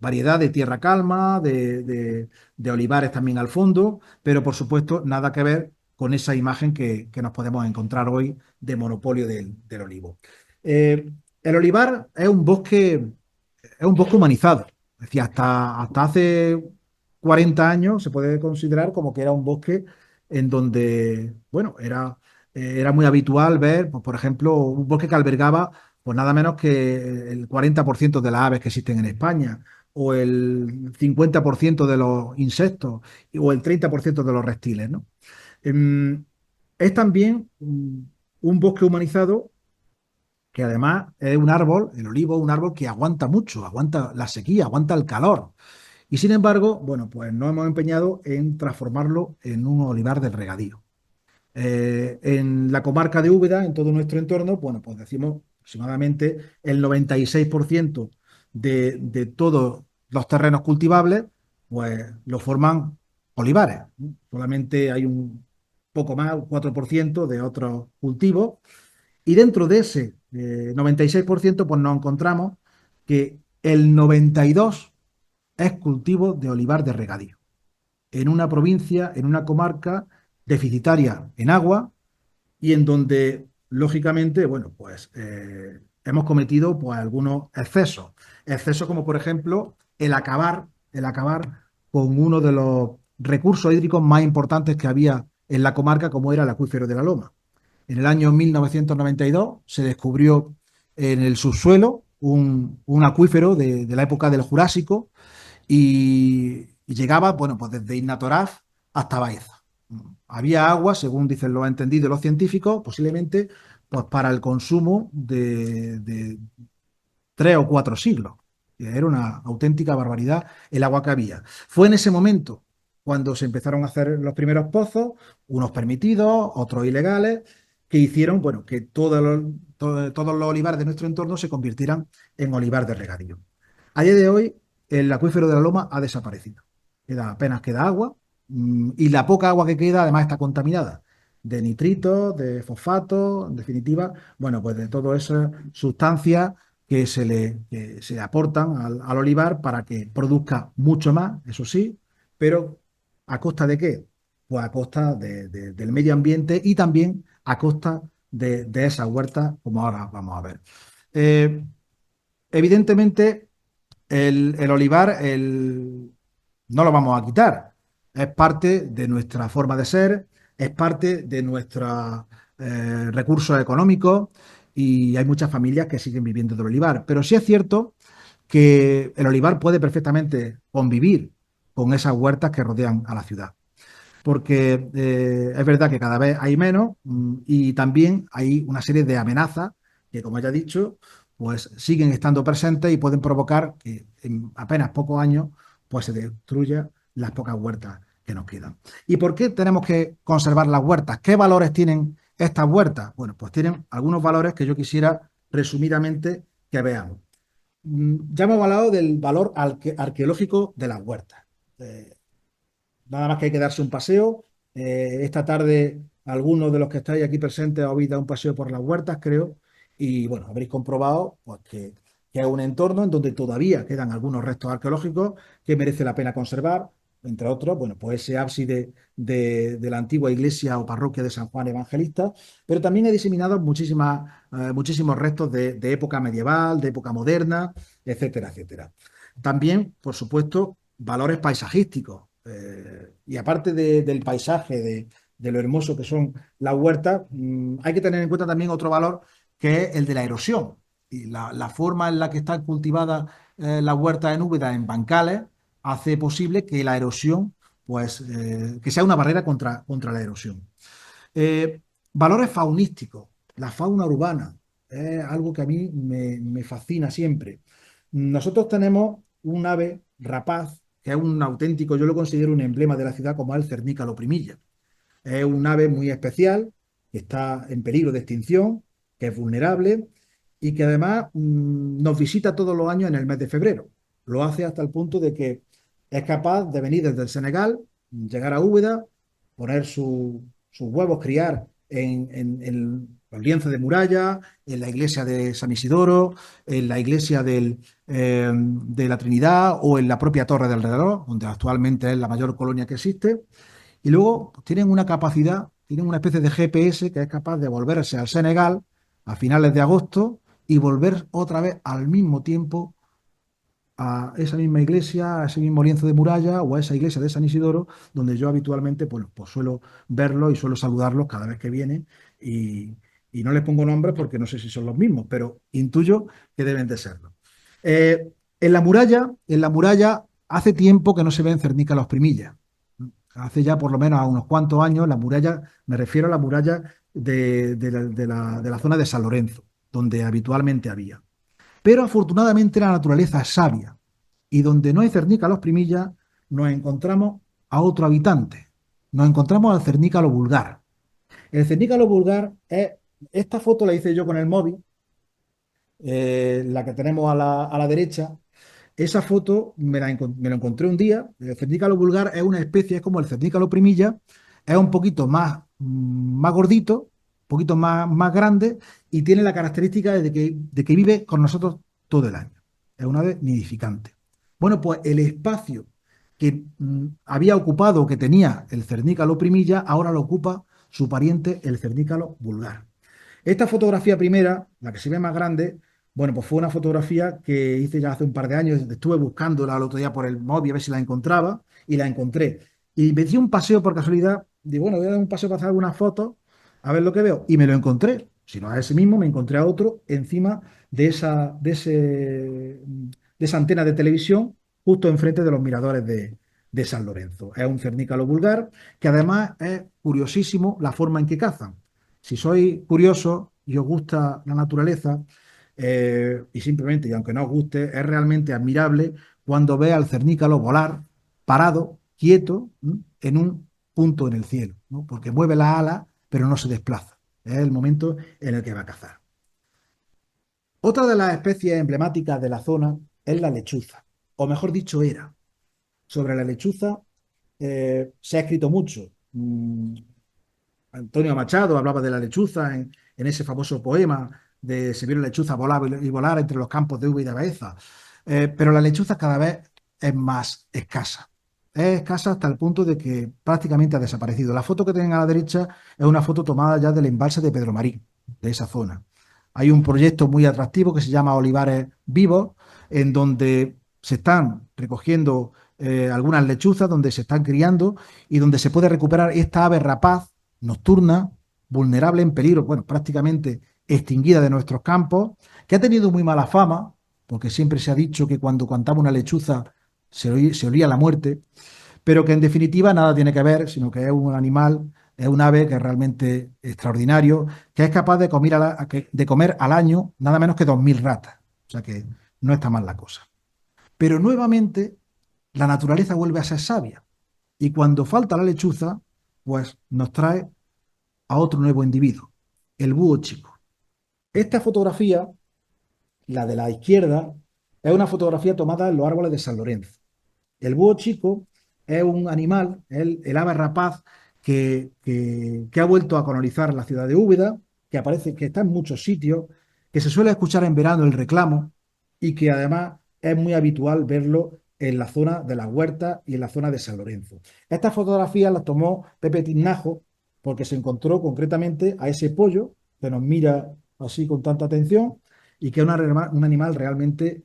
variedad de tierra calma, de olivares también al fondo, pero por supuesto nada que ver con esa imagen que nos podemos encontrar hoy de monopolio del olivo. Eh, el olivar es un bosque humanizado. Es decir, hasta hace 40 años se puede considerar como que era un bosque en donde, bueno, era muy habitual ver, pues, por ejemplo, un bosque que albergaba pues nada menos que el 40% de las aves que existen en España, o el 50% de los insectos, o el 30% de los reptiles, ¿no? Es también un bosque humanizado que además es un árbol, el olivo, un árbol que aguanta mucho, aguanta la sequía, aguanta el calor. Y sin embargo, bueno, pues nos hemos empeñado en transformarlo en un olivar del regadío. En la comarca de Úbeda, en todo nuestro entorno, bueno, pues decimos aproximadamente el 96% de todos los terrenos cultivables, pues lo forman olivares. Solamente hay un poco más, un 4% de otros cultivos. Y dentro de ese 96%, pues nos encontramos que el 92% es cultivo de olivar de regadío. En una provincia, en una comarca deficitaria en agua, y en donde, lógicamente, bueno, pues hemos cometido pues, algunos excesos. Excesos como, por ejemplo, el acabar con uno de los recursos hídricos más importantes que había en la comarca, como era el acuífero de la Loma. En el año 1992 se descubrió en el subsuelo un acuífero de la época del Jurásico y llegaba, bueno, pues desde Innatoraz hasta Baeza. Había agua, según dicen los entendidos los científicos, posiblemente pues para el consumo de 3 o 4 siglos. Era una auténtica barbaridad el agua que había. Fue en ese momento cuando se empezaron a hacer los primeros pozos, unos permitidos, otros ilegales, que hicieron, bueno, que todos los olivares de nuestro entorno se convirtieran en olivar de regadío. A día de hoy, el acuífero de la Loma ha desaparecido. Apenas queda agua, y la poca agua que queda además está contaminada de nitritos, de fosfatos, en definitiva, bueno, pues de todas esas sustancias que se le aportan al olivar para que produzca mucho más, eso sí, pero ¿a costa de qué? Pues a costa del medio ambiente y también a costa de esas huertas, como ahora vamos a ver. Eh, Evidentemente, el olivar no lo vamos a quitar. Es parte de nuestra forma de ser, es parte de nuestros recursos económicos y hay muchas familias que siguen viviendo del olivar. Pero sí es cierto que el olivar puede perfectamente convivir con esas huertas que rodean a la ciudad porque es verdad que cada vez hay menos y también hay una serie de amenazas que, como ya he dicho, pues siguen estando presentes y pueden provocar que en apenas pocos años pues se destruyan las pocas huertas que nos quedan. ¿Y por qué tenemos que conservar las huertas? ¿Qué valores tienen estas huertas? Bueno, pues tienen algunos valores que yo quisiera resumidamente que veamos. Ya hemos hablado del valor arqueológico de las huertas. Eh, Nada más que hay que darse un paseo. Esta tarde, algunos de los que estáis aquí presentes habéis dado un paseo por las huertas, creo, y bueno, habréis comprobado pues, que es un entorno en donde todavía quedan algunos restos arqueológicos que merece la pena conservar, entre otros, bueno, pues ese ábside de la antigua iglesia o parroquia de San Juan Evangelista, pero también he diseminado muchísimos restos de época medieval, de época moderna, etcétera, etcétera. También, por supuesto, valores paisajísticos. Y aparte del paisaje, de lo hermoso que son las huertas, hay que tener en cuenta también otro valor que es el de la erosión. Y la forma en la que están cultivadas las huertas en Úbeda, en bancales, hace posible que la erosión, pues, que sea una barrera contra la erosión. Eh, Valores faunísticos, la fauna urbana, es algo que a mí me fascina siempre. Nosotros tenemos un ave rapaz, que es un auténtico, yo lo considero un emblema de la ciudad, como es el cernícalo primilla. Es un ave muy especial, que está en peligro de extinción, que es vulnerable y que además nos visita todos los años en el mes de febrero. Lo hace hasta el punto de que es capaz de venir desde el Senegal, llegar a Úbeda, poner sus huevos, criar en los lienzos de muralla, en la iglesia de San Isidoro, en la iglesia de la Trinidad o en la propia Torre del Reloj, donde actualmente es la mayor colonia que existe. Y luego pues, tienen una capacidad, tienen una especie de GPS que es capaz de volverse al Senegal a finales de agosto y volver otra vez al mismo tiempo a esa misma iglesia, a ese mismo lienzo de muralla o a esa iglesia de San Isidoro, donde yo habitualmente pues suelo verlos y suelo saludarlos cada vez que vienen y no les pongo nombres porque no sé si son los mismos, pero intuyo que deben de serlo. En la muralla hace tiempo que no se ven cernícalos los primillas. Hace ya por lo menos a unos cuantos años, la muralla, me refiero a la muralla de la zona de San Lorenzo, donde habitualmente había. Pero afortunadamente la naturaleza es sabia y donde no hay cernícalos primilla, nos encontramos a otro habitante. Nos encontramos al cernícalo vulgar. El cernícalo vulgar es, esta foto la hice yo con el móvil, la que tenemos a la derecha. Esa foto me la encontré un día. El cernícalo vulgar es una especie, es como el cernícalo primilla, es un poquito más gordito, un poquito más grande y tiene la característica de que vive con nosotros todo el año. Es una ave nidificante. Bueno, pues el espacio que había ocupado, que tenía el cernícalo primilla, ahora lo ocupa su pariente, el cernícalo vulgar. Esta fotografía primera, la que se ve más grande, bueno, pues fue una fotografía que hice ya hace un par de años. Estuve buscándola el otro día por el móvil a ver si la encontraba y la encontré. Y me di un paseo por casualidad. Digo, bueno, voy a dar un paseo para hacer algunas fotos, a ver lo que veo. Y me lo encontré. Si no a ese mismo, me encontré a otro encima de esa antena de televisión, justo enfrente de los miradores de San Lorenzo. Es un cernícalo vulgar que además es curiosísimo la forma en que cazan. Si sois curiosos y os gusta la naturaleza, y simplemente, y aunque no os guste, es realmente admirable cuando ve al cernícalo volar parado, quieto, en un punto en el cielo, ¿no? Porque mueve las alas, pero no se desplaza. Es el momento en el que va a cazar. Otra de las especies emblemáticas de la zona es la lechuza, o mejor dicho, era. Sobre la lechuza se ha escrito mucho. Antonio Machado hablaba de la lechuza en ese famoso poema de Se vio la lechuza volar y volar entre los campos de uva y de Baeza. Pero la lechuza cada vez es más escasa. Es escasa hasta el punto de que prácticamente ha desaparecido. La foto que tienen a la derecha es una foto tomada ya del embalse de Pedro Marín. de esa zona. Hay un proyecto muy atractivo que se llama Olivares Vivos, en donde se están recogiendo algunas lechuzas, donde se están criando y donde se puede recuperar esta ave rapaz nocturna, vulnerable, en peligro, bueno, prácticamente extinguida de nuestros campos, que ha tenido muy mala fama, porque siempre se ha dicho que cuando cantaba una lechuza se olía la muerte, pero que en definitiva nada tiene que ver, sino que es un animal, es un ave que es realmente extraordinario, que es capaz de comer al año nada menos que 2.000 ratas. O sea que no está mal la cosa. Pero nuevamente la naturaleza vuelve a ser sabia. Y cuando falta la lechuza, pues nos trae a otro nuevo individuo, el búho chico. Esta fotografía, la de la izquierda, es una fotografía tomada en los árboles de San Lorenzo. El búho chico es un animal, el ave rapaz que ha vuelto a colonizar la ciudad de Úbeda, que aparece, que está en muchos sitios, que se suele escuchar en verano el reclamo y que además es muy habitual verlo en la zona de las huertas y en la zona de San Lorenzo. Estas fotografías las tomó Pepe Tinajo porque se encontró concretamente a ese pollo que nos mira así con tanta atención y que es un animal realmente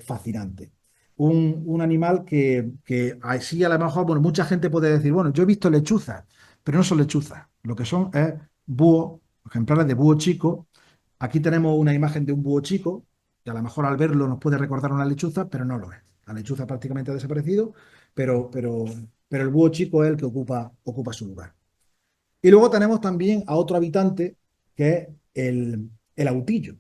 fascinante. Un animal que así a lo mejor, bueno, mucha gente puede decir, bueno, yo he visto lechuzas, pero no son lechuzas, lo que son es búhos, ejemplares de búho chico. Aquí tenemos una imagen de un búho chico, que a lo mejor al verlo nos puede recordar una lechuza, pero no lo es. La lechuza prácticamente ha desaparecido, pero, pero, pero el búho chico es el que ocupa su lugar. Y luego tenemos también a otro habitante que es el autillo.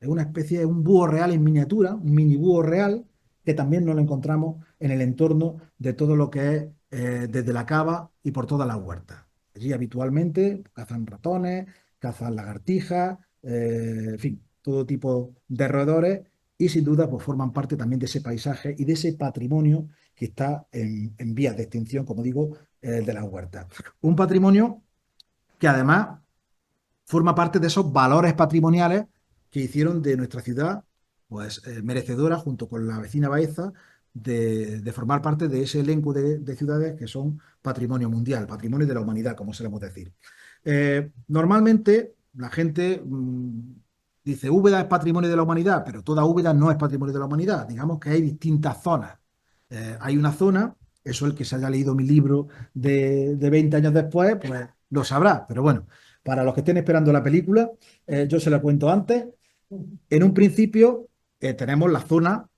Es una especie de un búho real en miniatura, un mini búho real, que también nos lo encontramos en el entorno de todo lo que es desde la cava y por toda la huerta. Allí habitualmente cazan ratones, cazan lagartijas, en fin, todo tipo de roedores y sin duda pues forman parte también de ese paisaje y de ese patrimonio que está en vías de extinción, como digo, de las huertas. Un patrimonio que además forma parte de esos valores patrimoniales que hicieron de nuestra ciudad pues merecedora, junto con la vecina Baeza, de formar parte de ese elenco de ciudades que son patrimonio mundial, patrimonio de la humanidad, como solemos decir. Normalmente la gente dice Úbeda es patrimonio de la humanidad, pero toda Úbeda no es patrimonio de la humanidad. Digamos que hay distintas zonas. Hay una zona, eso el que se haya leído mi libro de 20 años después, pues lo sabrá. Pero bueno, para los que estén esperando la película, yo se la cuento antes. En un principio tenemos la zona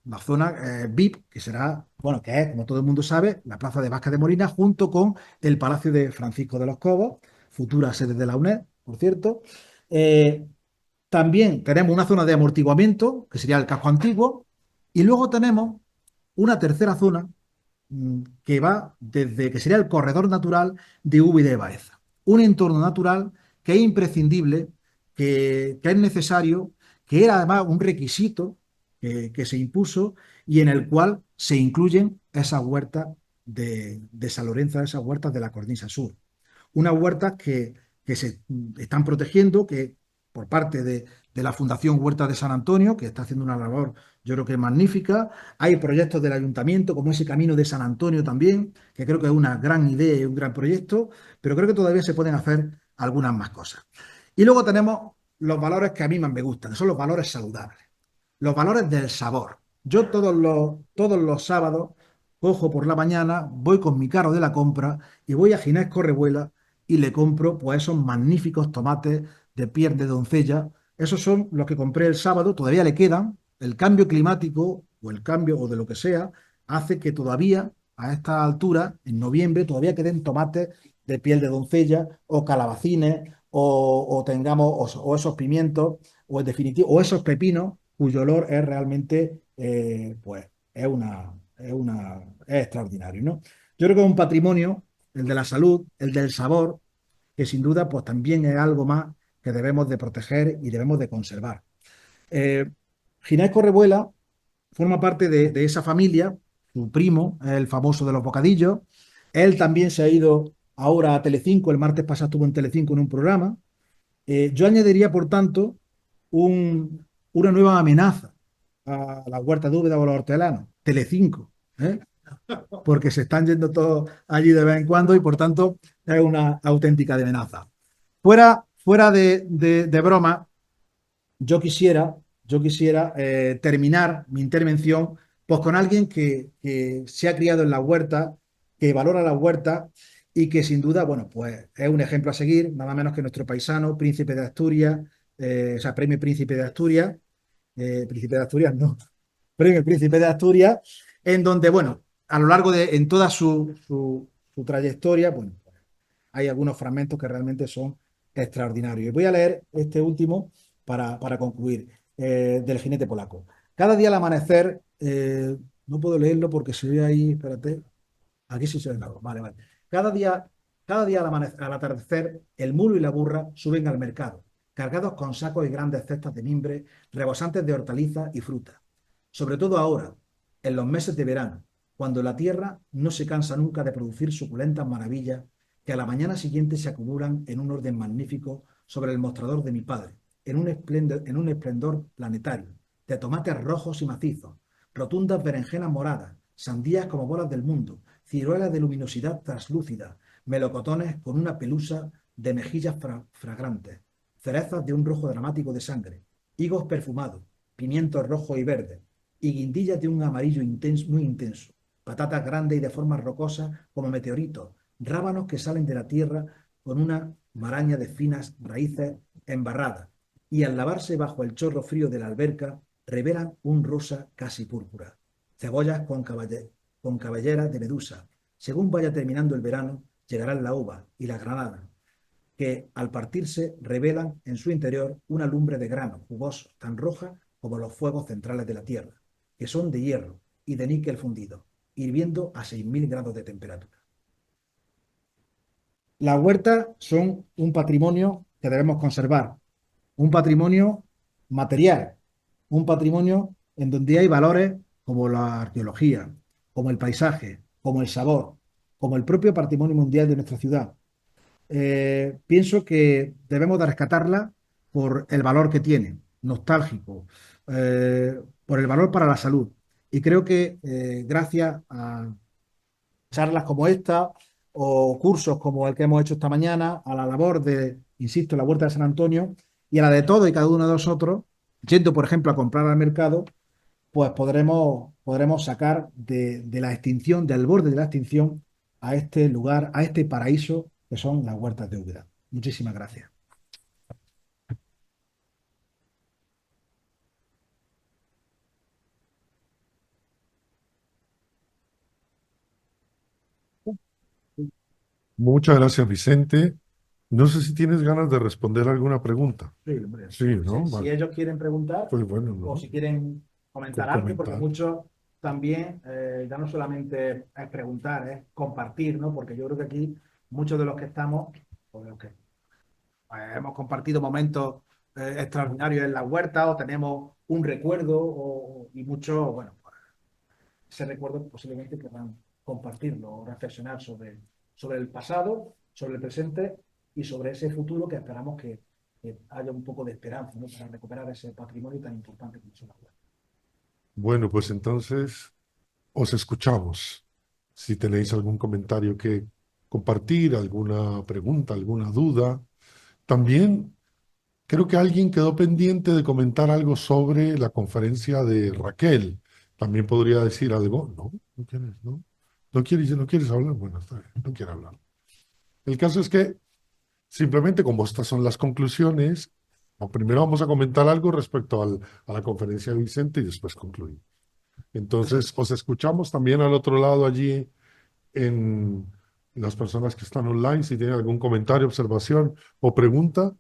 VIP, que será, bueno, que es, como todo el mundo sabe, la Plaza de Vázquez de Molina, junto con el Palacio de Francisco de los Cobos, futura sede de la UNED, por cierto. Eh, También tenemos una zona de amortiguamiento, que sería el casco antiguo, y luego tenemos una tercera zona que va desde, que sería el corredor natural de Úbeda de Baeza. Un entorno natural que es imprescindible, que es necesario, que era además un requisito que se impuso y en el cual se incluyen esas huertas de San Lorenzo, esas huertas de la Cornisa Sur. Unas huertas que se están protegiendo, que por parte de la Fundación Huerta de San Antonio, que está haciendo una labor, yo creo que magnífica. Hay proyectos del ayuntamiento, como ese Camino de San Antonio también, que creo que es una gran idea y un gran proyecto, pero creo que todavía se pueden hacer algunas más cosas. Y luego tenemos los valores que a mí más me gustan, que son los valores saludables, los valores del sabor. Yo todos los sábados cojo por la mañana, voy con mi carro de la compra y voy a Ginés Correbuela y le compro pues esos magníficos tomates de piel de doncella. Esos son los que compré el sábado, todavía le quedan. El cambio climático o el cambio o de lo que sea hace que todavía a esta altura, en noviembre, todavía queden tomates de piel de doncella o calabacines o tengamos o esos pimientos o en definitiva o esos pepinos cuyo olor es realmente pues es extraordinario, ¿no? Yo creo que es un patrimonio, el de la salud, el del sabor, que sin duda pues también es algo más que debemos de proteger y debemos de conservar. Eh, Ginés Correbuela forma parte de esa familia, su primo es el famoso de los bocadillos, él también se ha ido ahora a Telecinco, el martes pasado estuvo en Telecinco en un programa. Yo añadiría, por tanto, una nueva amenaza a la huerta de Úbeda o a los hortelanos, Telecinco, ¿eh? Porque se están yendo todos allí de vez en cuando y por tanto es una auténtica amenaza. fuera de broma, yo quisiera terminar mi intervención pues, con alguien que se ha criado en la huerta, que valora la huerta y que sin duda, bueno, pues es un ejemplo a seguir, nada menos que nuestro paisano, príncipe de Asturias, o sea, premio príncipe de Asturias, no, premio príncipe de Asturias, en donde, bueno, a lo largo en toda su trayectoria, bueno, hay algunos fragmentos que realmente son extraordinarios. Y voy a leer este último para concluir, del jinete polaco. Cada día al amanecer, no puedo leerlo porque se ve ahí, espérate, aquí sí se ve algo, vale, vale. Cada día, cada día al atardecer, el mulo y la burra suben al mercado, cargados con sacos y grandes cestas de mimbre, rebosantes de hortalizas y frutas. Sobre todo ahora, en los meses de verano, cuando la tierra no se cansa nunca de producir suculentas maravillas que a la mañana siguiente se acumulan en un orden magnífico sobre el mostrador de mi padre, en un esplendor planetario, de tomates rojos y macizos, rotundas berenjenas moradas, sandías como bolas del mundo, ciruelas de luminosidad translúcida, melocotones con una pelusa de mejillas fragrantes, cerezas de un rojo dramático de sangre, higos perfumados, pimientos rojos y verdes, y guindillas de un amarillo muy intenso, patatas grandes y de formas rocosas como meteoritos, rábanos que salen de la tierra con una maraña de finas raíces embarradas, y al lavarse bajo el chorro frío de la alberca, revelan un rosa casi púrpura. Cebollas con cabelleras de medusa. Según vaya terminando el verano, llegarán la uva y la granada, que al partirse revelan en su interior una lumbre de grano jugoso, tan roja como los fuegos centrales de la Tierra, que son de hierro y de níquel fundido, hirviendo a 6.000 grados de temperatura. Las huertas son un patrimonio que debemos conservar, un patrimonio material, un patrimonio en donde hay valores como la arqueología, como el paisaje, como el sabor, como el propio patrimonio mundial de nuestra ciudad. Pienso que debemos de rescatarla por el valor que tiene, nostálgico, por el valor para la salud. Y creo que gracias a charlas como esta o cursos como el que hemos hecho esta mañana, a la labor de, insisto, la Huerta de San Antonio y a la de todos y cada uno de nosotros, yendo, por ejemplo, a comprar al mercado, pues podremos sacar de la extinción, del borde de la extinción, a este lugar, a este paraíso que son las huertas de Úbeda. Muchísimas gracias. Muchas gracias, Vicente. No sé si tienes ganas de responder alguna pregunta. Sí, hombre. Sí, ¿no? Si Vale. ellos quieren preguntar Pues bueno, o ¿no? si quieren comentar algo, porque Comentar. muchos también, ya no solamente es preguntar, es compartir, ¿no? Porque yo creo que aquí muchos de los que estamos, pues, hemos compartido momentos extraordinarios en la huerta o tenemos un recuerdo y muchos, bueno, pues, ese recuerdo posiblemente querrán compartirlo o reflexionar sobre el pasado, sobre el presente y sobre ese futuro que esperamos que haya un poco de esperanza, ¿no? Para recuperar ese patrimonio tan importante como son las huertas. Bueno, pues entonces os escuchamos. Si tenéis algún comentario que compartir, alguna pregunta, alguna duda. También creo que alguien quedó pendiente de comentar algo sobre la conferencia de Raquel. También podría decir algo. No, no quieres, ¿no? No quieres hablar. Bueno, está bien, no quiere hablar. El caso es que simplemente como estas son las conclusiones, primero vamos a comentar algo respecto a la conferencia de Vicente y después concluir. Entonces, os escuchamos también al otro lado allí en las personas que están online. Si tienen algún comentario, observación o pregunta,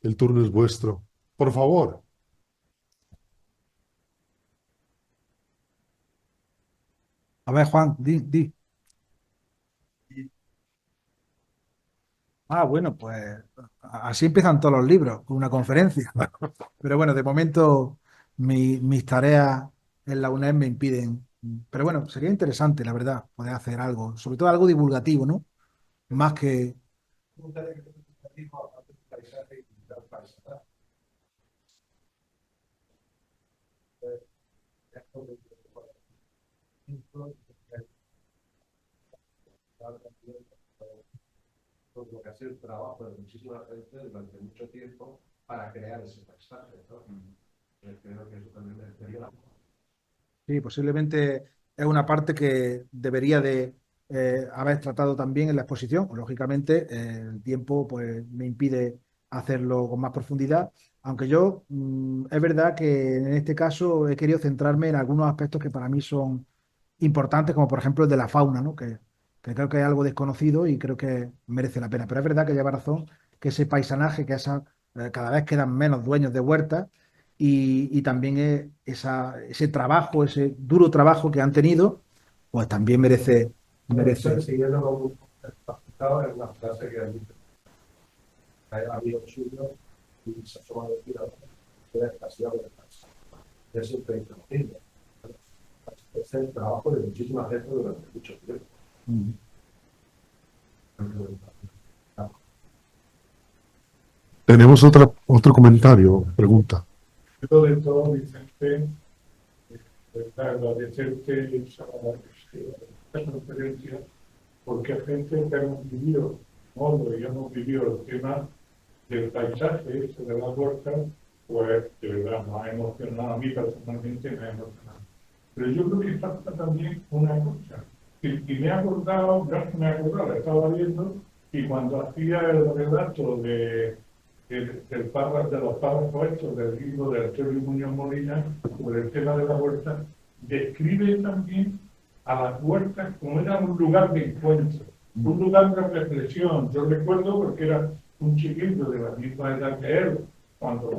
el turno es vuestro. Por favor. A ver, Juan, di. Ah, bueno, pues así empiezan todos los libros, con una conferencia. Pero bueno, de momento mis tareas en la UNED me impiden. Pero bueno, sería interesante, la verdad, poder hacer algo, sobre todo algo divulgativo, ¿no? Más que... por lo que ha sido el trabajo de muchísima gente durante mucho tiempo para crear ese paisaje, ¿no? Creo que eso también sería la... Sí, posiblemente es una parte que debería de haber tratado también en la exposición. Lógicamente, el tiempo pues, me impide hacerlo con más profundidad, aunque yo es verdad que en este caso he querido centrarme en algunos aspectos que para mí son importantes, como por ejemplo el de la fauna, ¿no? Que creo que es algo desconocido y creo que merece la pena. Pero es verdad que lleva razón que ese paisanaje, cada vez quedan menos dueños de huertas y también ese trabajo, ese duro trabajo que han tenido, pues también merece. Siguiendo con un concepto, es una frase que ha dicho hay amigos suyos y se asoma de tira, que es casi algo de casa. Es súper interesante. Es el trabajo de muchísima gente durante mucho tiempo. Mm. Tenemos otro comentario, pregunta. Yo de todo, Vicente, agradecerte esta conferencia, porque hay gente que hemos vivido, y hemos vivido el tema del paisaje, este de la huerta, pues de verdad me ha emocionado, a mí personalmente me ha emocionado. Pero yo creo que falta también una cosa, y me he acordado, ya me he acordado, estaba viendo, y cuando hacía el relato de los párrafos estos del libro de Antonio Muñoz Molina sobre el tema de la huerta, describe también a las huertas como era un lugar de encuentro, un lugar de reflexión. Yo recuerdo porque era un chiquillo de la misma edad que él, cuando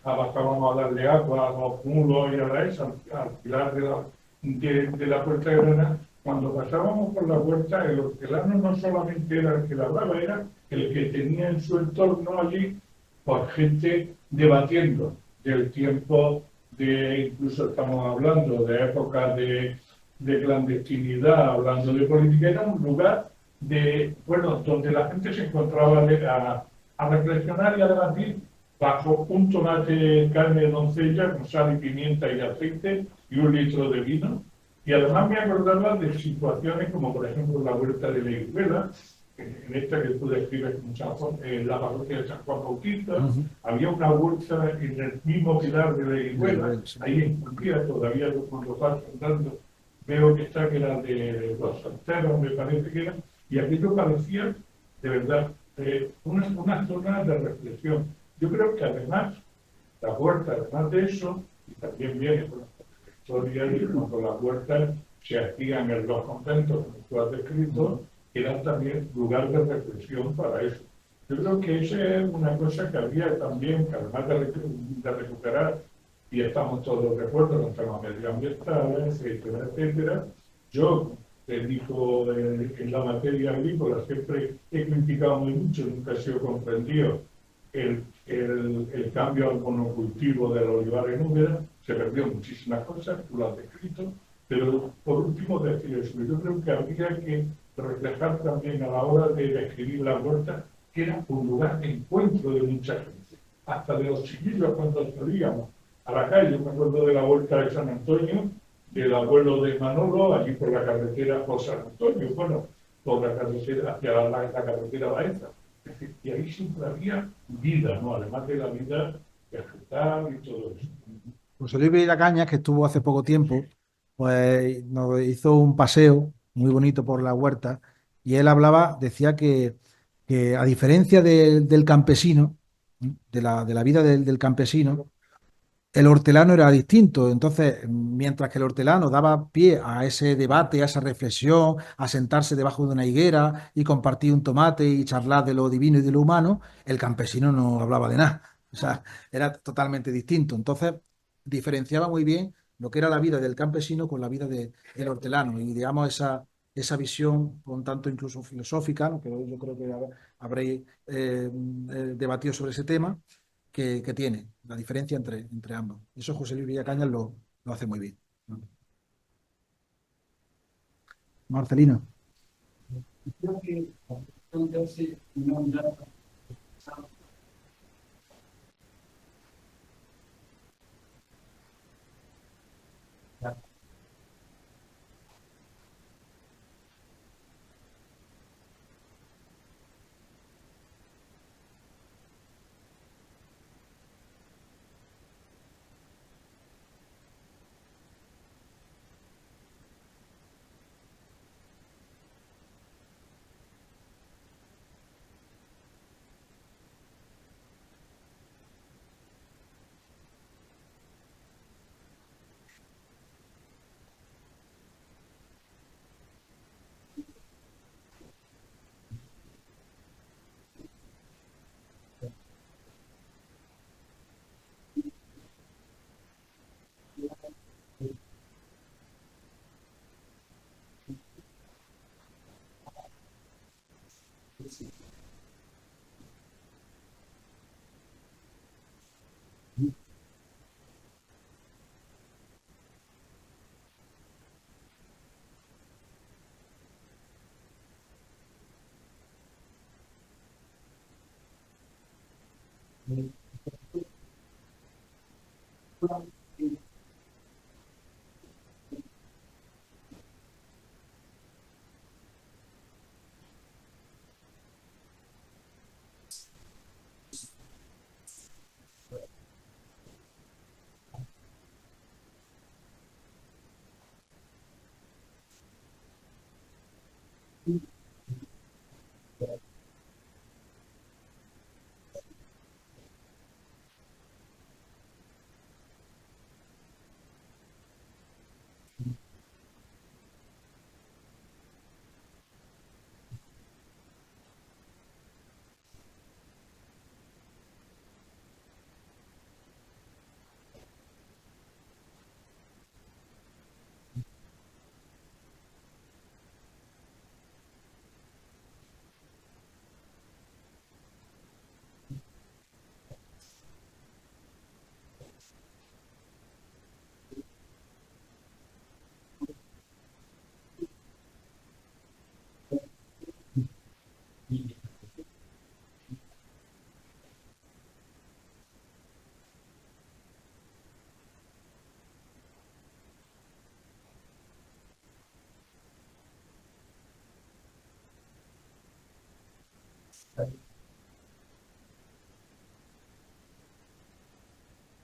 bajábamos a darle agua a los mulos y a la esa, al pilar de la puerta de Granada, cuando pasábamos por la huerta, el hortelano no solamente era el que la hablaba, era el que tenía en su entorno allí pues, gente debatiendo del tiempo incluso estamos hablando de épocas de clandestinidad, hablando de política, era un lugar donde la gente se encontraba a reflexionar y a debatir bajo un tomate, carne de doncella con sal y pimienta y aceite y un litro de vino. Y además me acordaba de situaciones como, por ejemplo, la huerta de la Higuera, en esta que tú describes en la parroquia de San Juan Bautista. Había una huerta en el mismo pilar de la Higuera, ahí en Turquía, todavía cuando vas andando, veo que era de los santeros, me parece que era, y aquello parecía, de verdad, una zona de reflexión. Yo creo que además, la huerta, además de eso, y también viene con la historia de cuando las huertas se hacían en los conventos, como tú has descrito, eran también lugar de reflexión para eso. Yo creo que esa es una cosa que había también, que además de recuperar, y estamos todos de acuerdo con temas medioambientales, etcétera, etcétera. Yo, dedico en la materia agrícola, siempre he criticado muy mucho, nunca he sido comprendido el cambio al monocultivo del olivar en Úbeda. Se perdió muchísimas cosas, tú lo has descrito, pero por último decir eso, yo creo que habría que reflejar también a la hora de describir la huerta que era un lugar de encuentro de mucha gente, hasta de los chiquillos cuando salíamos a la calle. Yo me acuerdo de la huerta de San Antonio, del abuelo de Manolo, allí por la carretera por San Antonio, bueno, por la carretera hacia la carretera Baeza. Y ahí siempre había vida, ¿no? Además de la vida vegetal y todo eso. José Luis Villacañas, que estuvo hace poco tiempo, pues nos hizo un paseo muy bonito por la huerta y él decía que a diferencia del campesino, de la vida del campesino, el hortelano era distinto. Entonces, mientras que el hortelano daba pie a ese debate, a esa reflexión, a sentarse debajo de una higuera y compartir un tomate y charlar de lo divino y de lo humano, el campesino no hablaba de nada. O sea, era totalmente distinto. Entonces, diferenciaba muy bien lo que era la vida del campesino con la vida del hortelano. Y digamos, esa visión, un tanto incluso filosófica, ¿no? Que yo creo que habréis debatido sobre ese tema que tiene, la diferencia entre ambos. Eso José Luis Villacañas lo hace muy bien. Marcelino. Creo que entonces no da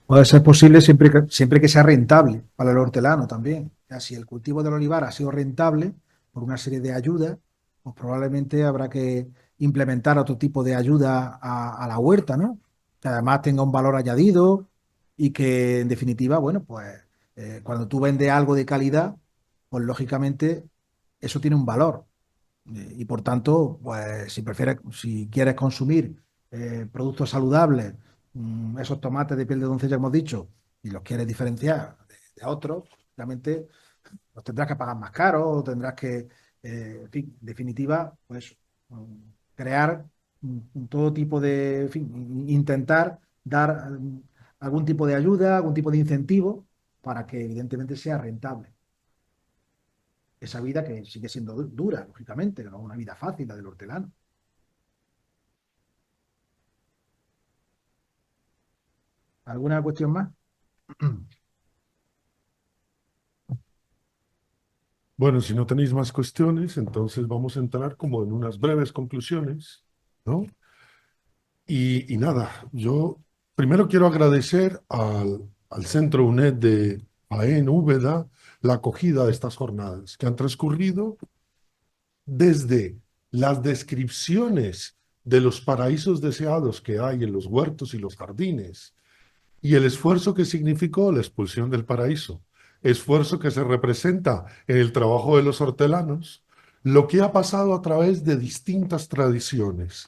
Puede ser posible siempre que sea rentable para el hortelano también. Ya, si el cultivo del olivar ha sido rentable por una serie de ayudas, pues probablemente habrá que implementar otro tipo de ayuda a la huerta, ¿no? Que además tenga un valor añadido y que en definitiva, bueno, pues cuando tú vendes algo de calidad, pues lógicamente eso tiene un valor. Y por tanto, pues si quieres consumir productos saludables, esos tomates de piel de doncella que hemos dicho, y los quieres diferenciar de otros, realmente los tendrás que pagar más caro, o tendrás que, en fin, en definitiva, pues crear todo tipo de, en fin, intentar dar algún tipo de ayuda, algún tipo de incentivo para que evidentemente sea rentable esa vida que sigue siendo dura, lógicamente, que no es una vida fácil la del hortelano. ¿Alguna cuestión más? Bueno, si no tenéis más cuestiones, entonces vamos a entrar como en unas breves conclusiones, ¿no? Y nada, yo primero quiero agradecer al Centro UNED de Jaén, Úbeda, la acogida de estas jornadas que han transcurrido desde las descripciones de los paraísos deseados que hay en los huertos y los jardines y el esfuerzo que significó la expulsión del paraíso, esfuerzo que se representa en el trabajo de los hortelanos, lo que ha pasado a través de distintas tradiciones.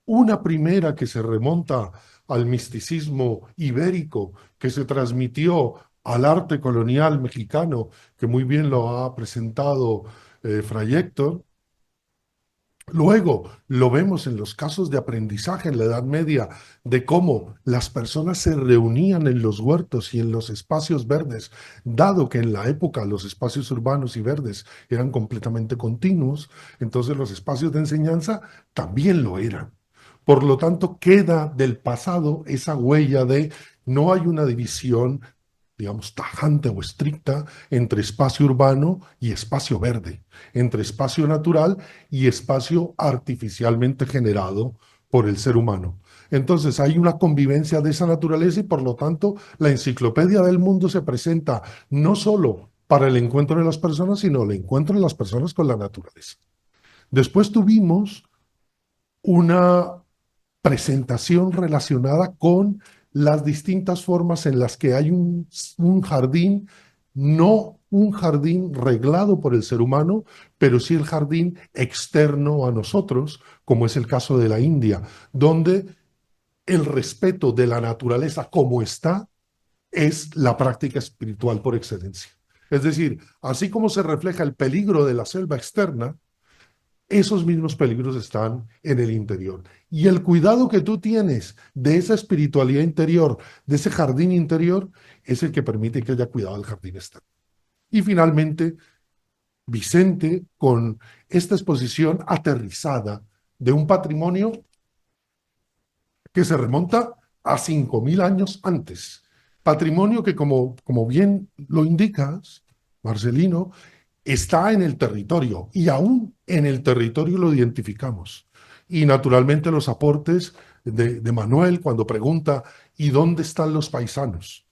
Una primera que se remonta al misticismo ibérico, que se transmitió al arte colonial mexicano, que muy bien lo ha presentado Fray Héctor. Luego lo vemos en los casos de aprendizaje en la Edad Media, de cómo las personas se reunían en los huertos y en los espacios verdes, dado que en la época los espacios urbanos y verdes eran completamente continuos, entonces los espacios de enseñanza también lo eran. Por lo tanto, queda del pasado esa huella de no hay una división, digamos, tajante o estricta entre espacio urbano y espacio verde, entre espacio natural y espacio artificialmente generado por el ser humano. Entonces hay una convivencia de esa naturaleza y por lo tanto la enciclopedia del mundo se presenta no solo para el encuentro de las personas, sino el encuentro de las personas con la naturaleza. Después tuvimos una presentación relacionada con las distintas formas en las que hay un jardín, no un jardín reglado por el ser humano, pero sí el jardín externo a nosotros, como es el caso de la India, donde el respeto de la naturaleza como está es la práctica espiritual por excelencia. Es decir, así como se refleja el peligro de la selva externa, esos mismos peligros están en el interior. Y el cuidado que tú tienes de esa espiritualidad interior, de ese jardín interior, es el que permite que haya cuidado del jardín externo. Y finalmente, Vicente, con esta exposición aterrizada de un patrimonio que se remonta a 5.000 años antes. Patrimonio que, como bien lo indicas, Marcelino, está en el territorio y aún en el territorio lo identificamos. Y naturalmente los aportes de Manuel cuando pregunta ¿y dónde están los paisanos?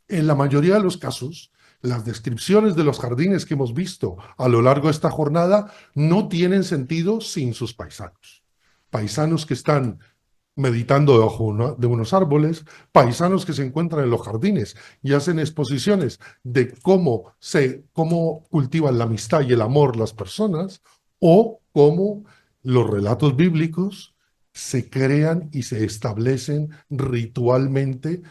En la mayoría de los casos, las descripciones de los jardines que hemos visto a lo largo de esta jornada no tienen sentido sin sus paisanos. Paisanos que están meditando debajo de unos árboles, paisanos que se encuentran en los jardines y hacen exposiciones de cómo cultivan la amistad y el amor las personas, o cómo los relatos bíblicos se crean y se establecen ritualmente,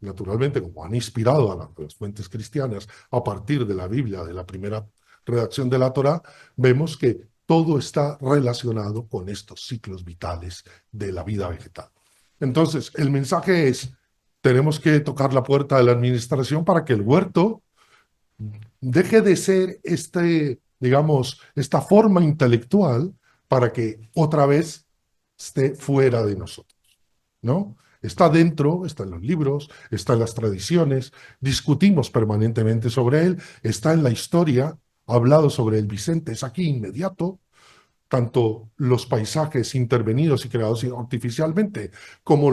naturalmente como han inspirado a las fuentes cristianas a partir de la Biblia, de la primera redacción de la Torá, vemos que todo está relacionado con estos ciclos vitales de la vida vegetal. Entonces, el mensaje es, tenemos que tocar la puerta de la administración para que el huerto deje de ser digamos, esta forma intelectual para que otra vez esté fuera de nosotros, ¿no? Está dentro, está en los libros, está en las tradiciones, discutimos permanentemente sobre él, está en la historia, hablado sobre el Vicente, es aquí inmediato, tanto los paisajes intervenidos y creados artificialmente, como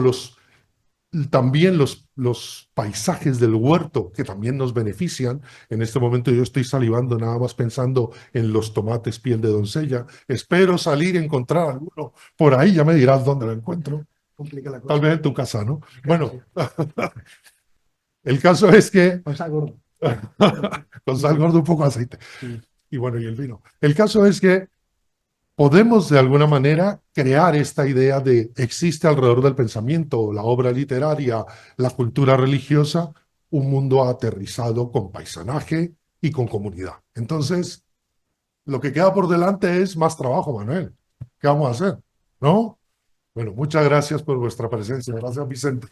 también los paisajes del huerto, que también nos benefician. En este momento yo estoy salivando nada más pensando en los tomates piel de doncella. Espero salir y encontrar alguno por ahí, ya me dirás dónde lo encuentro. Complica la cosa. Tal vez en tu casa, ¿no? Bueno, el caso es que... Con sal gordo. Con sal gordo, un poco de aceite. Sí. Y bueno, y el vino. El caso es que podemos de alguna manera crear esta idea de existe alrededor del pensamiento, la obra literaria, la cultura religiosa, un mundo aterrizado con paisanaje y con comunidad. Entonces, lo que queda por delante es más trabajo, Manuel. ¿Qué vamos a hacer? ¿No? Bueno, muchas gracias por vuestra presencia. Gracias, Vicente.